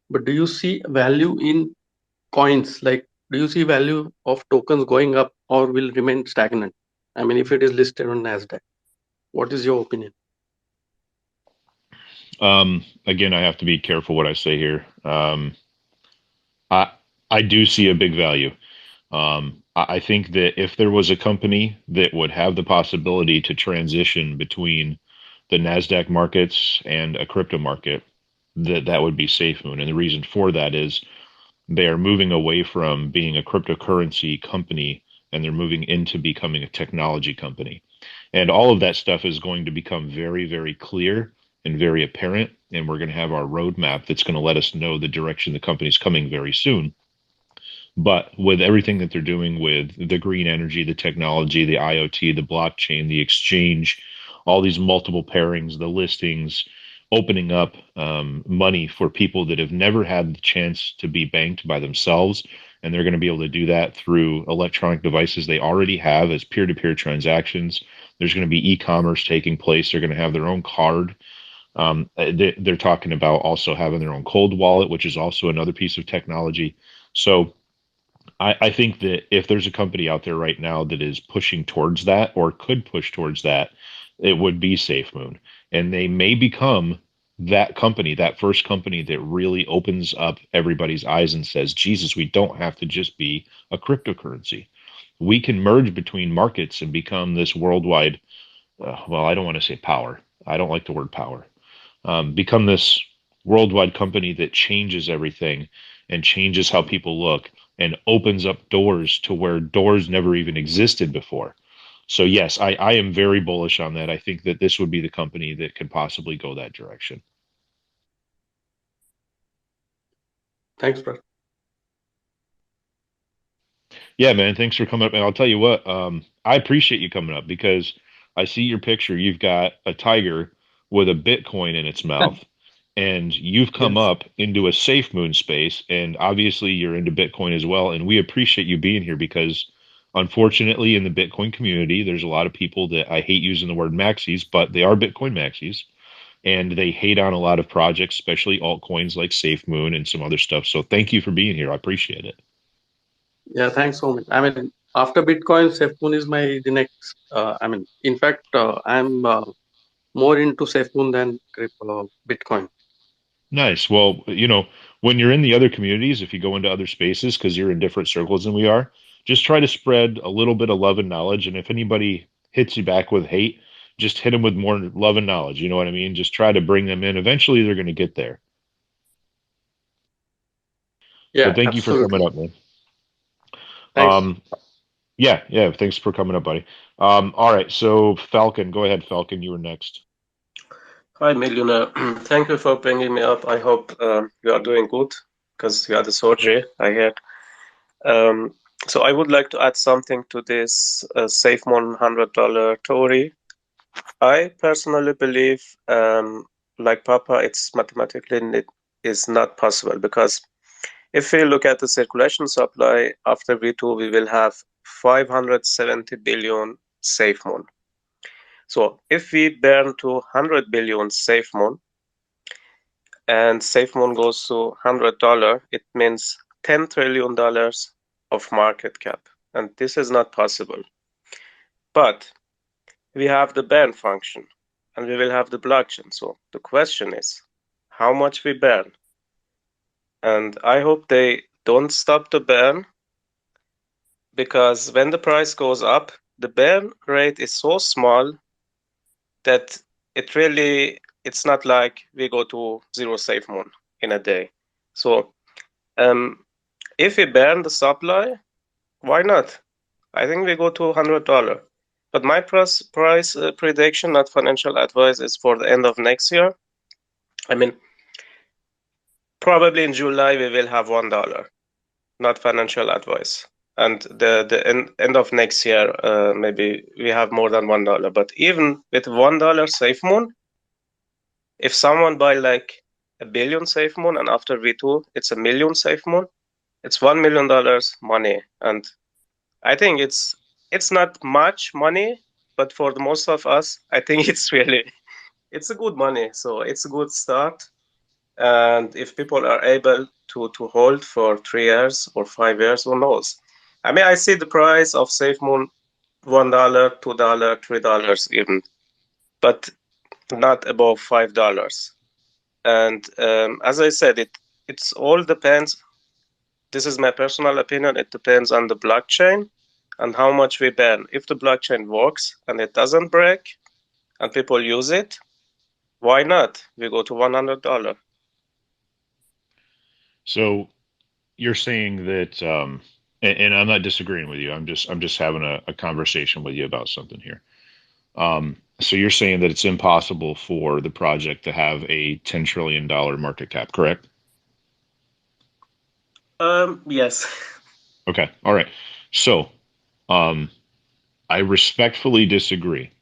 but do you see value in coins? Like, do you see value of tokens going up or will remain stagnant? If it is listed on Nasdaq, what is your opinion? Again, I have to be careful what I say here. I I do see a big value. I think that if there was a company that would have the possibility to transition between the Nasdaq markets and a crypto market, that would be Safemoon. And the reason for that is they are moving away from being a cryptocurrency company and they're moving into becoming a technology company. And all of that stuff is going to become very, very clear and very apparent. And we're going to have our roadmap that's going to let us know the direction the company's coming very soon. But with everything that they're doing with the green energy, the technology, the IoT, the blockchain, the exchange, all these multiple pairings, the listings, opening up money for people that have never had the chance to be banked by themselves. And they're going to be able to do that through electronic devices they already have as peer to peer transactions. There's going to be e commerce taking place. They're going to have their own card. They're talking about also having their own cold wallet, which is also another piece of technology. So, I think that if there's a company out there right now that is pushing towards that or could push towards that, it would be SafeMoon. And they may become that company, that first company that really opens up everybody's eyes and says, Jesus, we don't have to just be a cryptocurrency. We can merge between markets and become this worldwide, well, I don't want to say power. I don't like the word power. Become this worldwide company that changes everything and changes how people look and opens up doors to where doors never even existed before. So yes, I am very bullish on that. I think that this would be the company that could possibly go that direction. Thanks, Brad. Yeah, man. Thanks for coming up. And I'll tell you what, I appreciate you coming up because I see your picture. You've got a tiger with a Bitcoin in its mouth, and you've come Yes. up into a safe moon space. And obviously, you're into Bitcoin as well. And we appreciate you being here because, unfortunately, in the Bitcoin community, there's a lot of people that I hate using the word maxis, but they are Bitcoin maxis. And they hate on a lot of projects, especially altcoins like SafeMoon and some other stuff. So thank you for being here. I appreciate it. Yeah, thanks so much. I mean, after Bitcoin, Safemoon is the next. In fact, I'm more into Safemoon than Bitcoin. Nice. Well, when you're in the other communities, if you go into other spaces, because you're in different circles than we are, just try to spread a little bit of love and knowledge. And if anybody hits you back with hate, just hit them with more love and knowledge. You know what I mean? Just try to bring them in. Eventually, they're going to get there. But Yeah, thank you for coming absolutely. up, man. Thanks. Um, yeah, yeah. Thanks for coming up, buddy. All right. So, Falcon, go ahead, Falcon. You were next. Hi, Millionaire. Thank you for bringing me up. I hope you are doing good because you had a surgery, I heard. So I would like to add something to this Save $100 theory. I personally believe, like Papa, it's mathematically is not possible because if we look at the circulation supply after V2, we will have 570 billion SafeMoon. So if we burn to 100 billion SafeMoon, and SafeMoon goes to $100, it means $10 trillion of market cap. And this is not possible. But we have the burn function and we will have the blockchain. So the question is how much we burn. And I hope they don't stop the burn because when the price goes up, the burn rate is so small that it's not like we go to zero SafeMoon in a day. So if we burn the supply, why not? I think we go to $100. But my price prediction, not financial advice, is for the end of next year. I mean, probably in July we will have $1, not financial advice. And the end of next year, maybe we have more than $1. But even with $1 SafeMoon, if someone buy like a billion SafeMoon and after V2 it's a million SafeMoon, it's $1 million money. And I think it's not much money, but for the most of us, I think it's a good money. So it's a good start. And if people are able to hold for 3 years or 5 years, who knows? I mean, I see the price of SafeMoon $1, $2, $3 even, but not above $5. And as I said, it's all depends. This is my personal opinion. It depends on the blockchain and how much we ban. If the blockchain works and it doesn't break and people use it, why not? We go to $100. So you're saying that, and I'm not disagreeing with you. I'm just having a conversation with you about something here. So you're saying that it's impossible for the project to have a $10 trillion market cap, correct? Yes. Okay. All right. So, um, I respectfully disagree.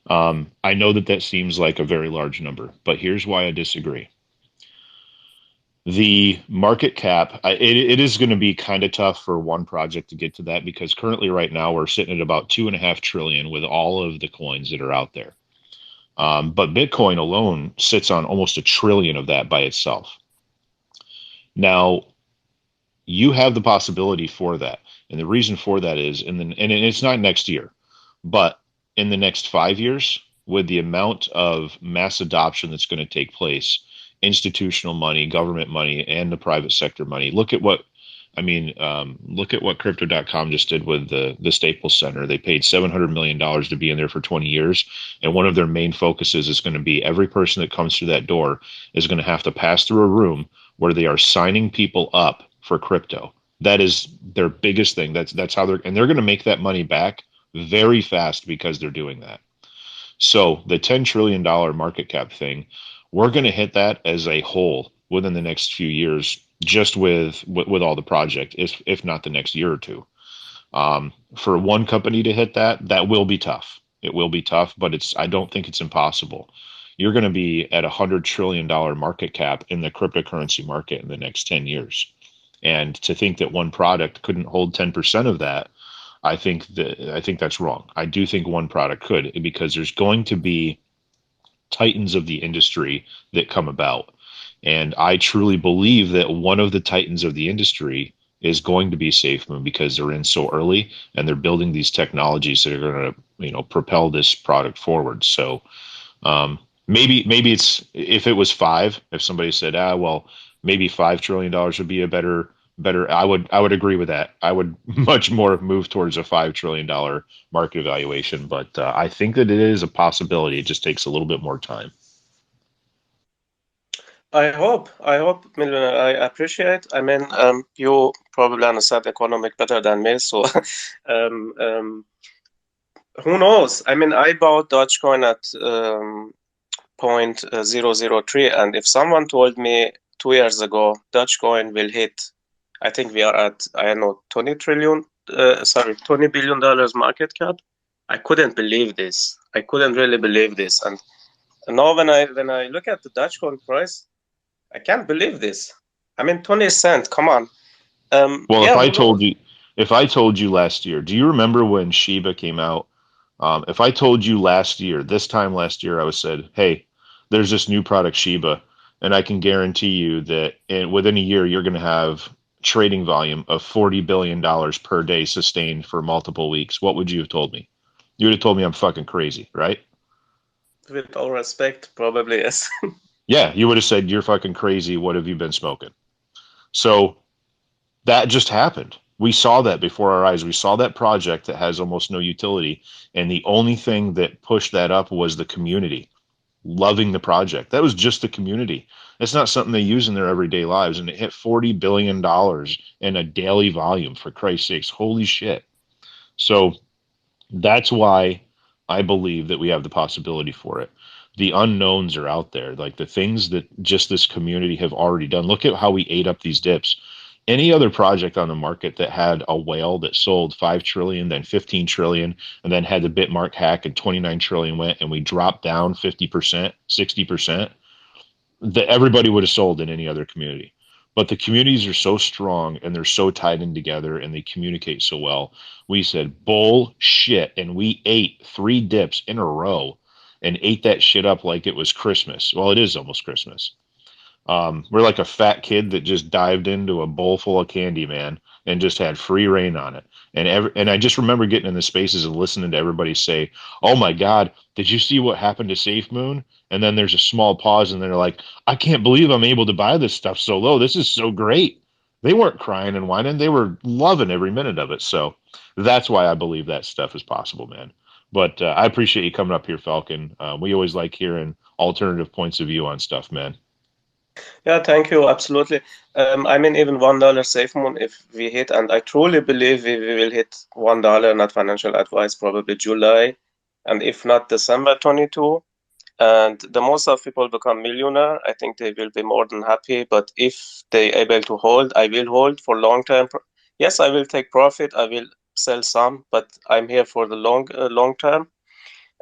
I know that that seems like a very large number, but here's why I disagree. The market cap, it is going to be kind of tough for one project to get to that because currently, right now, we're sitting at about 2.5 trillion with all of the coins that are out there. But Bitcoin alone sits on almost a trillion of that by itself. Now, you have the possibility for that. And the reason for that is, and it's not next year, but in the next 5 years, with the amount of mass adoption that's going to take place, institutional money, government money, and the private sector money. Look at what Crypto.com just did with the Staples Center. They paid $700 million to be in there for 20 years. And one of their main focuses is going to be every person that comes through that door is going to have to pass through a room where they are signing people up for crypto. That is their biggest thing. That's how they're going to make that money back very fast because they're doing that. So the $10 trillion market cap thing, we're going to hit that as a whole within the next few years, just with all the project, if not the next year or two. For one company to hit that, that will be tough. It will be tough, but I don't think it's impossible. You're going to be at $100 trillion market cap in the cryptocurrency market in the next 10 years. And to think that one product couldn't hold 10% of that, I think that's wrong. I do think one product could because there's going to be titans of the industry that come about. And I truly believe that one of the titans of the industry is going to be SafeMoon because they're in so early and they're building these technologies that are going to, propel this product forward. So maybe it's if it was five, if somebody said, well, maybe $5 trillion would be a better. I would agree with that. I would much more move towards a $5 trillion market evaluation, but I think that it is a possibility. It just takes a little bit more time. I hope, Millionaire, I appreciate. I mean, you probably understand economic better than me, so um, um, who knows? I mean, I bought Dogecoin at 0.003, and if someone told me 2 years ago Dogecoin will hit, I think we are at, I don't know, 20 billion dollars market cap. I couldn't believe this. I couldn't really believe this, and now when I look at the Dogecoin price, I can't believe this. I mean, 20 cent. Come on. Well, Yeah, who knows? if I told you last year, do you remember when Shiba came out? If I told you this time last year, I was said, hey, there's this new product Shiba, and I can guarantee you that within a year you're going to have trading volume of $40 billion per day sustained for multiple weeks. What would you have told me? You would have told me I'm fucking crazy, right? With all respect, probably yes. Yeah, you would have said you're fucking crazy. What have you been smoking? So that just happened. We saw that before our eyes. We saw that project that has almost no utility. And the only thing that pushed that up was the community loving the project. That was just the community. It's not something they use in their everyday lives. And it hit $40 billion in a daily volume, for Christ's sakes. Holy shit. So that's why I believe that we have the possibility for it. The unknowns are out there, like the things that just this community have already done. Look at how we ate up these dips. Any other project on the market that had a whale that sold 5 trillion, then 15 trillion, and then had the Bitmark hack and 29 trillion went, and we dropped down 50%, 60%, that everybody would have sold in any other community. But the communities are so strong and they're so tied in together and they communicate so well. We said bullshit, and we ate 3 dips in a row and ate that shit up like it was Christmas. Well, it is almost Christmas. We're like a fat kid that just dived into a bowl full of candy, man, and just had free reign on it. And I just remember getting in the spaces and listening to everybody say, "Oh my God, did you see what happened to SafeMoon?" And then there's a small pause, and they're like, "I can't believe I'm able to buy this stuff so low. This is so great." They weren't crying and whining; they were loving every minute of it. So that's why I believe that stuff is possible, man. But I appreciate you coming up here, Falcon. We always like hearing alternative points of view on stuff, man. Yeah, thank you. Absolutely. I mean, even $1 safe moon if we hit, and I truly believe we will hit $1. Not financial advice, probably July, and if not December 22. And the most of people become millionaire, I think they will be more than happy. But if they able to hold, I will hold for long term. Yes, I will take profit. I will sell some, but I'm here for the long term.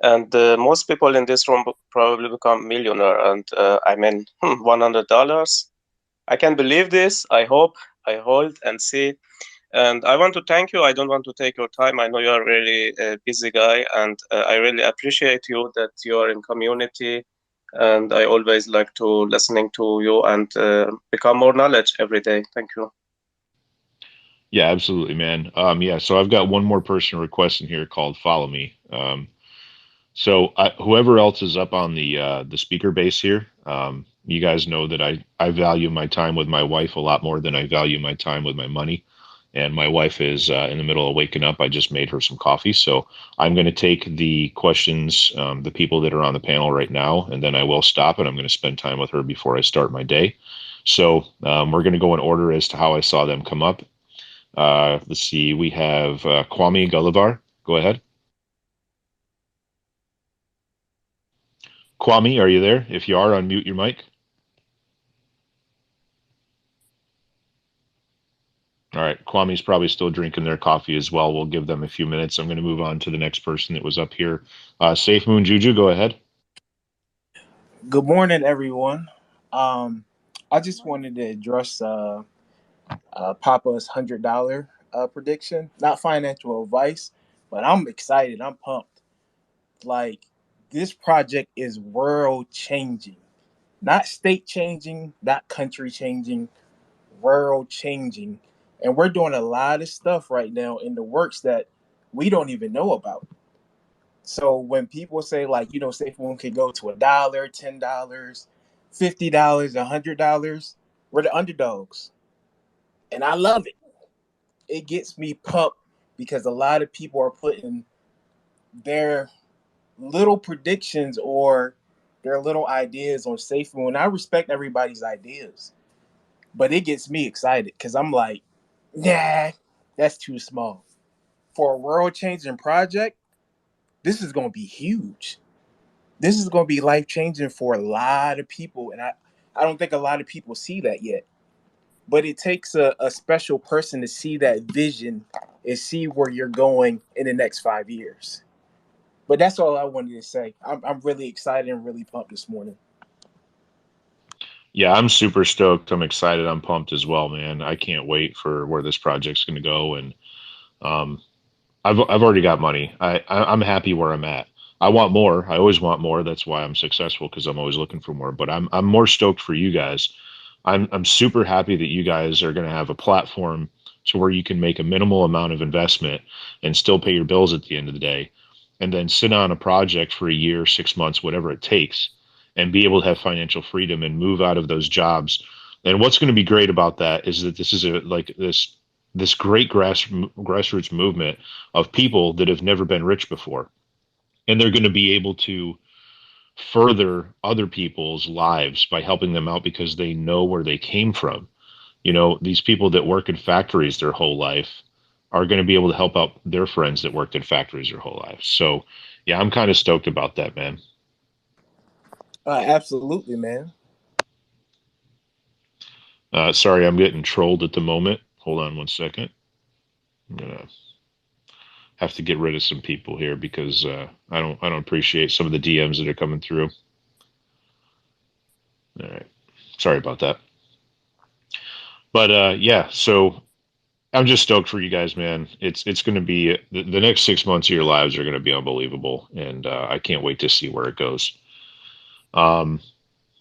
And most people in this room probably become millionaire. And I mean, $100. I can believe this. I hope I hold and see. And I want to thank you. I don't want to take your time. I know you are a really busy guy, and I really appreciate you that you are in community. And I always like to listening to you and become more knowledge every day. Thank you. Yeah, absolutely, man. Yeah, so I've got one more person requesting here called Follow Me. Whoever else is up on the speaker base here, you guys know that I value my time with my wife a lot more than I value my time with my money. And my wife is in the middle of waking up. I just made her some coffee, so I'm going to take the questions, the people that are on the panel right now, and then I will stop and I'm going to spend time with her before I start my day. So we're going to go in order as to how I saw them come up. Let's see. We have Kwame Gullivar. Go ahead. Kwame, are you there? If you are, unmute your mic. All right. Kwame's probably still drinking their coffee as well. We'll give them a few minutes. I'm going to move on to the next person that was up here. Safe Moon Juju, go ahead. Good morning, everyone. I just wanted to address Papa's $100 prediction. Not financial advice, but I'm excited. I'm pumped. Like, this project is world changing, not state changing, not country changing, world changing. And we're doing a lot of stuff right now in the works that we don't even know about. So when people say, like, SafeMoon can go to $1, $10, $50, $100, we're the underdogs. And I love it. It gets me pumped because a lot of people are putting their little predictions or their little ideas on SafeMoon. I respect everybody's ideas, but it gets me excited because I'm like, nah, that's too small. For a world changing project, this is going to be huge. This is going to be life changing for a lot of people, and I don't think a lot of people see that yet. But it takes a special person to see that vision and see where you're going in the next 5 years. But that's all I wanted to say. I'm really excited and really pumped this morning. Yeah, I'm super stoked. I'm excited. I'm pumped as well, man. I can't wait for where this project's going to go. And um, I've already got money. I'm happy where I'm at. I want more. I always want more. That's why I'm successful because I'm always looking for more. But I'm more stoked for you guys. I'm super happy that you guys are going to have a platform to where you can make a minimal amount of investment and still pay your bills at the end of the day, and then sit on a project for a year, 6 months, whatever it takes, and be able to have financial freedom and move out of those jobs. And what's going to be great about that is that this is this great grassroots movement of people that have never been rich before, and they're going to be able to further other people's lives by helping them out because they know where they came from. These people that work in factories their whole life are going to be able to help out their friends that worked in factories their whole life. So, yeah, I'm kind of stoked about that, man. Absolutely, man. Sorry, I'm getting trolled at the moment. Hold on one second. I'm gonna have to get rid of some people here because I don't appreciate some of the DMs that are coming through. All right, sorry about that. But yeah, so I'm just stoked for you guys, man. It's going to be the next 6 months of your lives are going to be unbelievable, and I can't wait to see where it goes. Um,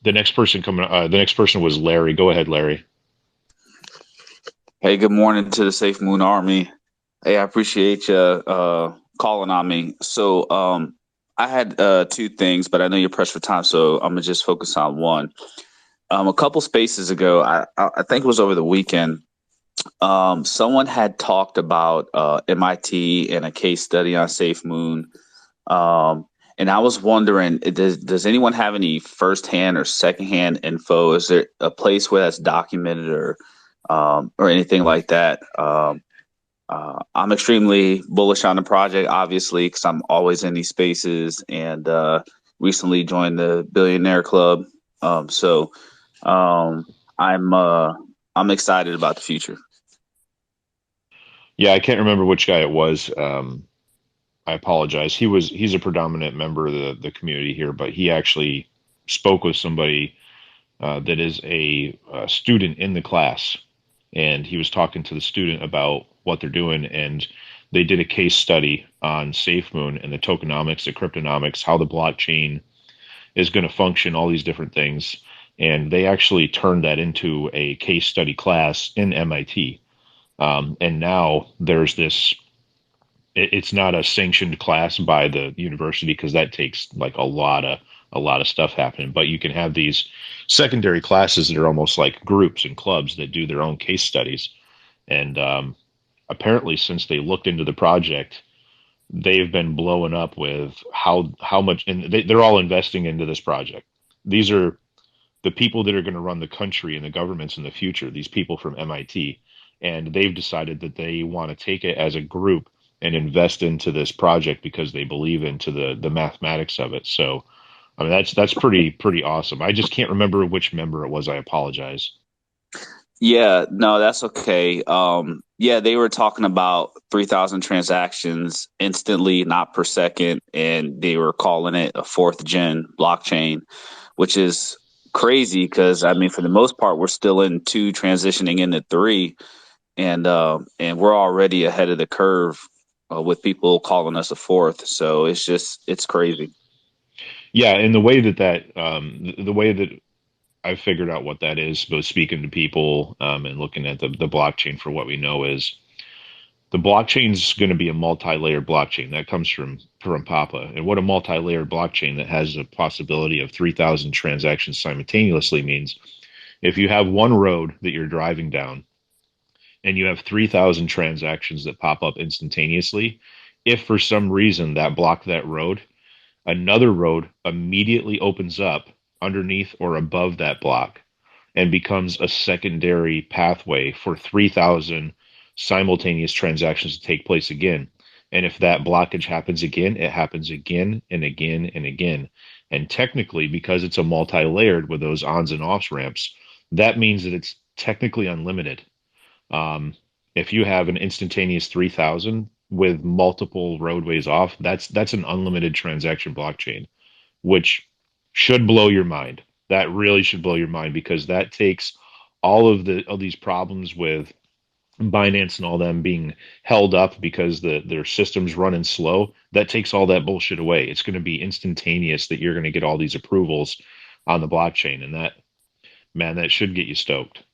the next person was Larry. Go ahead, Larry. Hey, good morning to the Safe Moon Army. Hey, I appreciate you calling on me. I had two things, but I know you're pressed for time, so I'm gonna just focus on one. A couple spaces ago, I think it was over the weekend. Someone had talked about MIT and a case study on Safe Moon, And I was wondering, does anyone have any firsthand or secondhand info? Is there a place where that's documented or anything like that? I'm extremely bullish on the project, obviously, because I'm always in these spaces and recently joined the Billionaire Club. So um, I'm excited about the future. Yeah, I can't remember which guy it was. I apologize. He's a predominant member of the community here, but he actually spoke with somebody that is a student in the class, and he was talking to the student about what they're doing, and they did a case study on SafeMoon and the tokenomics, the cryptonomics, how the blockchain is going to function, all these different things, and they actually turned that into a case study class in MIT. And now there's this. It's not a sanctioned class by the university because that takes like a lot of stuff happening. But you can have these secondary classes that are almost like groups and clubs that do their own case studies. And apparently, since they looked into the project, they've been blowing up with how much, and they're all investing into this project. These are the people that are going to run the country and the governments in the future, these people from MIT, and they've decided that they want to take it as a group and invest into this project because they believe into the mathematics of it. So, I mean, that's pretty awesome. I just can't remember which member it was. I apologize. Yeah, no, that's okay. Yeah, they were talking about 3,000 transactions instantly, not per second, and they were calling it a fourth gen blockchain, which is crazy because I mean, for the most part, we're still in two, transitioning into three, and we're already ahead of the curve with people calling us a fourth. So it's crazy. Yeah, and the way the way that I've figured out what that is, both speaking to people and looking at the blockchain for what we know is the blockchain is going to be a multi-layered blockchain that comes from Papa. And what a multi-layered blockchain that has a possibility of 3,000 transactions simultaneously means, if you have one road that you're driving down and you have 3,000 transactions that pop up instantaneously, if for some reason that blocked that road, another road immediately opens up underneath or above that block and becomes a secondary pathway for 3,000 simultaneous transactions to take place again. And if that blockage happens again, it happens again and again and again. And technically, because it's a multi layered with those ons and offs ramps, that means that it's technically unlimited. Um, if you have an instantaneous 3,000 with multiple roadways off, that's an unlimited transaction blockchain, which should blow your mind. That really should blow your mind because that takes all these problems with Binance and all them being held up because their systems running slow. That takes all that bullshit away. It's going to be instantaneous that you're going to get all these approvals on the blockchain, and that, man, that should get you stoked.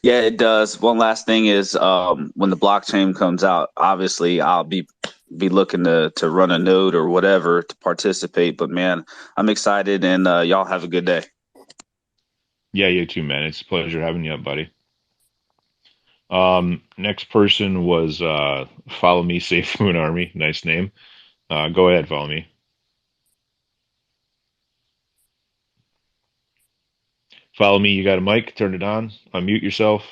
Yeah, it does. One last thing is when the blockchain comes out, obviously I'll be looking to run a node or whatever to participate. But man, I'm excited, and y'all have a good day. Yeah, you too, man. It's a pleasure having you up, buddy. Next person was Follow Me, Safe Moon Army. Nice name. Go ahead, follow me. Follow me. You got a mic? Turn it on. Unmute yourself.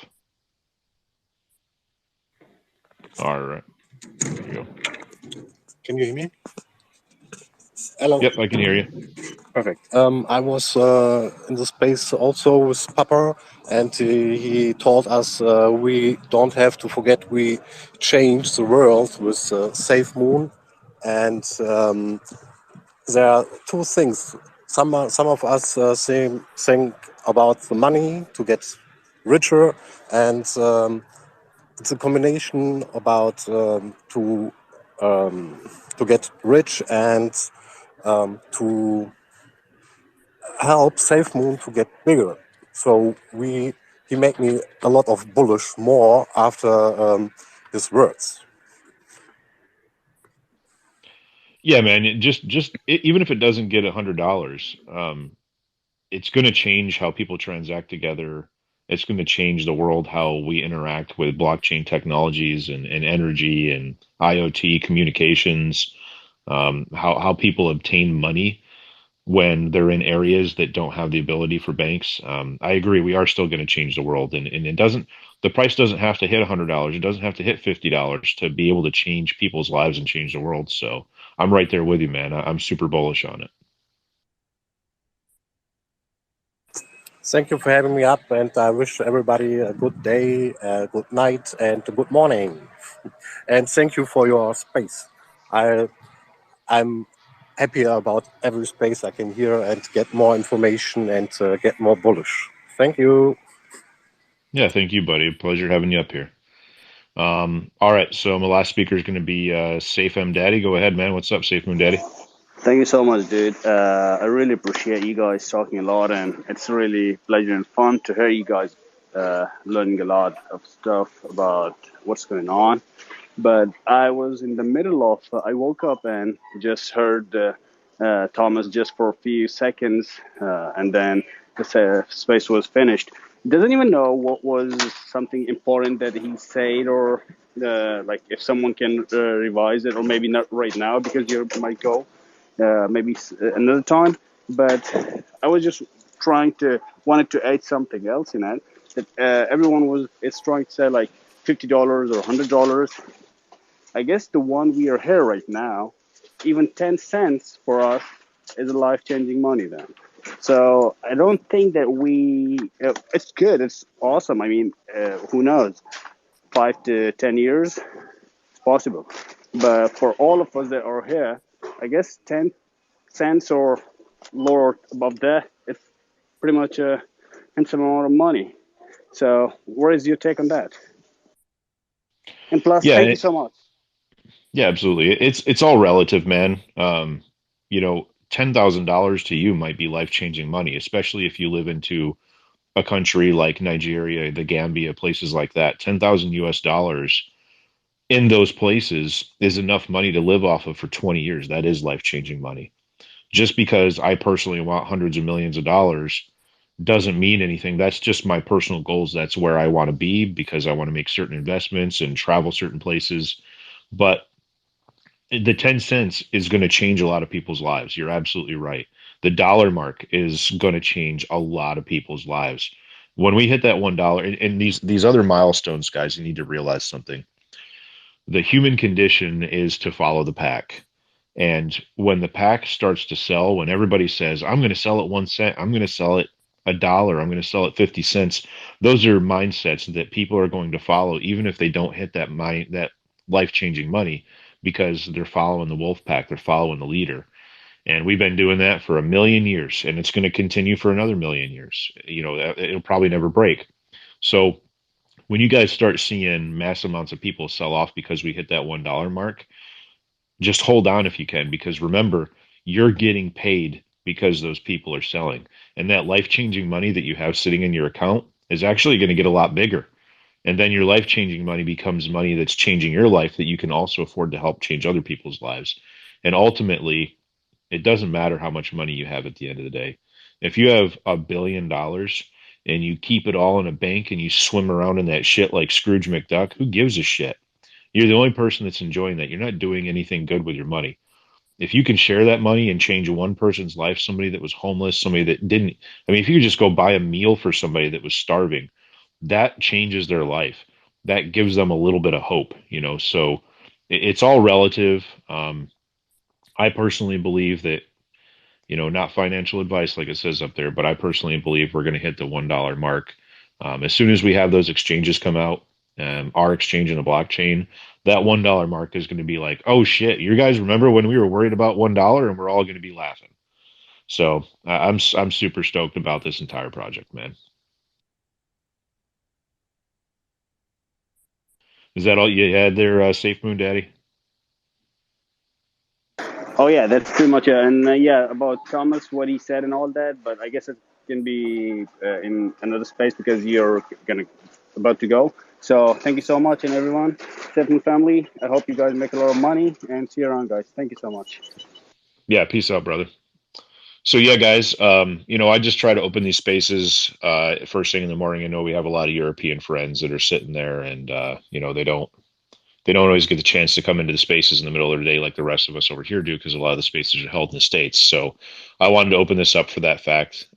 All right. There you go. Can you hear me? Hello. Yep, I can hear you. Perfect. I was in the space also with Papa, and he told us we don't have to forget we changed the world with Safe Moon, and there are two things. Some of us think about the money to get richer, and it's a combination about to get rich and to help SafeMoon to get bigger. So he made me a lot of bullish more after his words. Yeah, man. Even if it doesn't get $100, it's going to change how people transact together. It's going to change the world, how we interact with blockchain technologies and energy and IoT communications. how people obtain money when they're in areas that don't have the ability for banks. I agree. We are still going to change the world, and it doesn't. The price doesn't have to hit $100. It doesn't have to hit $50 to be able to change people's lives and change the world. So I'm right there with you, man. I'm super bullish on it. Thank you for having me up, and I wish everybody a good day, a good night, and a good morning. And thank you for your space. I'm happier about every space I can hear and get more information and get more bullish. Thank you. Yeah, thank you, buddy. Pleasure having you up here. All right, so my last speaker is going to be Safe M Daddy. Go ahead, man. What's up, Safe Moon Daddy? Thank you so much, dude. I really appreciate you guys talking a lot, and it's really pleasure and fun to hear you guys learning a lot of stuff about what's going on. But I was in the middle of, I woke up and just heard Thomas just for a few seconds, and then the space was finished. Doesn't even know what was something important that he said, or like if someone can revise it, or maybe not right now because you might go maybe another time. But I was just wanted to add something else in it that everyone is trying to say like $50 or $100. I guess the one we are here right now, even 10 cents for us is a life changing money then. So I don't think that it's good. It's awesome. I mean, who knows? 5 to 10 years, it's possible. But for all of us that are here, I guess 10 cents or lower above that, it's pretty much a handsome amount of money. So what is your take on that? And plus, Yeah, thank you so much. yeah, absolutely. It's all relative, man. $10,000 to you might be life-changing money, especially if you live into a country like Nigeria, the Gambia, places like that. 10,000 US dollars in those places is enough money to live off of for 20 years. That is life-changing money. Just because I personally want hundreds of millions of dollars doesn't mean anything. That's just my personal goals. That's where I want to be because I want to make certain investments and travel certain places. But the 10 cents is going to change a lot of people's lives. You're absolutely right. The dollar mark is going to change a lot of people's lives. When we hit that $1, and these other milestones, guys, you need to realize something. The human condition is to follow the pack. And when the pack starts to sell, when everybody says, I'm going to sell it 1 cent, I'm going to sell it $1, I'm going to sell it 50 cents, those are mindsets that people are going to follow, even if they don't hit that life-changing money, because they're following the wolf pack, they're following the leader. And we've been doing that for 1 million years, and it's going to continue for another 1 million years. It'll probably never break. So when you guys start seeing mass amounts of people sell off because we hit that $1 mark, just hold on if you can, because remember, you're getting paid because those people are selling. And that life-changing money that you have sitting in your account is actually going to get a lot bigger. And then your life-changing money becomes money that's changing your life that you can also afford to help change other people's lives. And ultimately, it doesn't matter how much money you have at the end of the day. If you have $1 billion and you keep it all in a bank and you swim around in that shit like Scrooge McDuck, who gives a shit? You're the only person that's enjoying that. You're not doing anything good with your money. If you can share that money and change one person's life, somebody that was homeless, somebody that didn't, I mean, if you could just go buy a meal for somebody that was starving, that changes their life. That gives them a little bit of hope. So it's all relative. I personally believe that, not financial advice like it says up there, but I personally believe we're going to hit the $1 mark. As soon as we have those exchanges come out, our exchange in the blockchain, that $1 mark is going to be like, oh shit, you guys remember when we were worried about $1 and we're all going to be laughing. So I'm super stoked about this entire project, man. Is that all you had there, Safe Moon Daddy? Oh yeah, that's pretty much it. And yeah, about Thomas, what he said and all that. But I guess it can be in another space because you're gonna about to go. So thank you so much, and everyone, Stephen family. I hope you guys make a lot of money and see you around, guys. Thank you so much. Yeah, peace out, brother. So yeah, guys, I just try to open these spaces first thing in the morning. I know we have a lot of European friends that are sitting there, and they don't they don't always get the chance to come into the spaces in the middle of the day like the rest of us over here do, because a lot of the spaces are held in the States. So I wanted to open this up for that fact.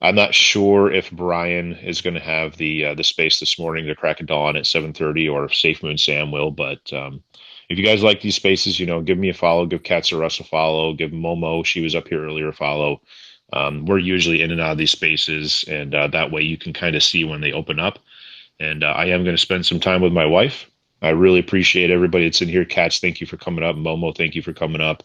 I'm not sure if Brian is going to have the space this morning to crack a dawn at 7:30, or if Safe Moon Sam will. But if you guys like these spaces, give me a follow, give Cats or Russ a follow, give Momo, she was up here earlier, a follow. We're usually in and out of these spaces, and that way you can kind of see when they open up. And I am going to spend some time with my wife. I really appreciate everybody that's in here. Cats, thank you for coming up. Momo, thank you for coming up.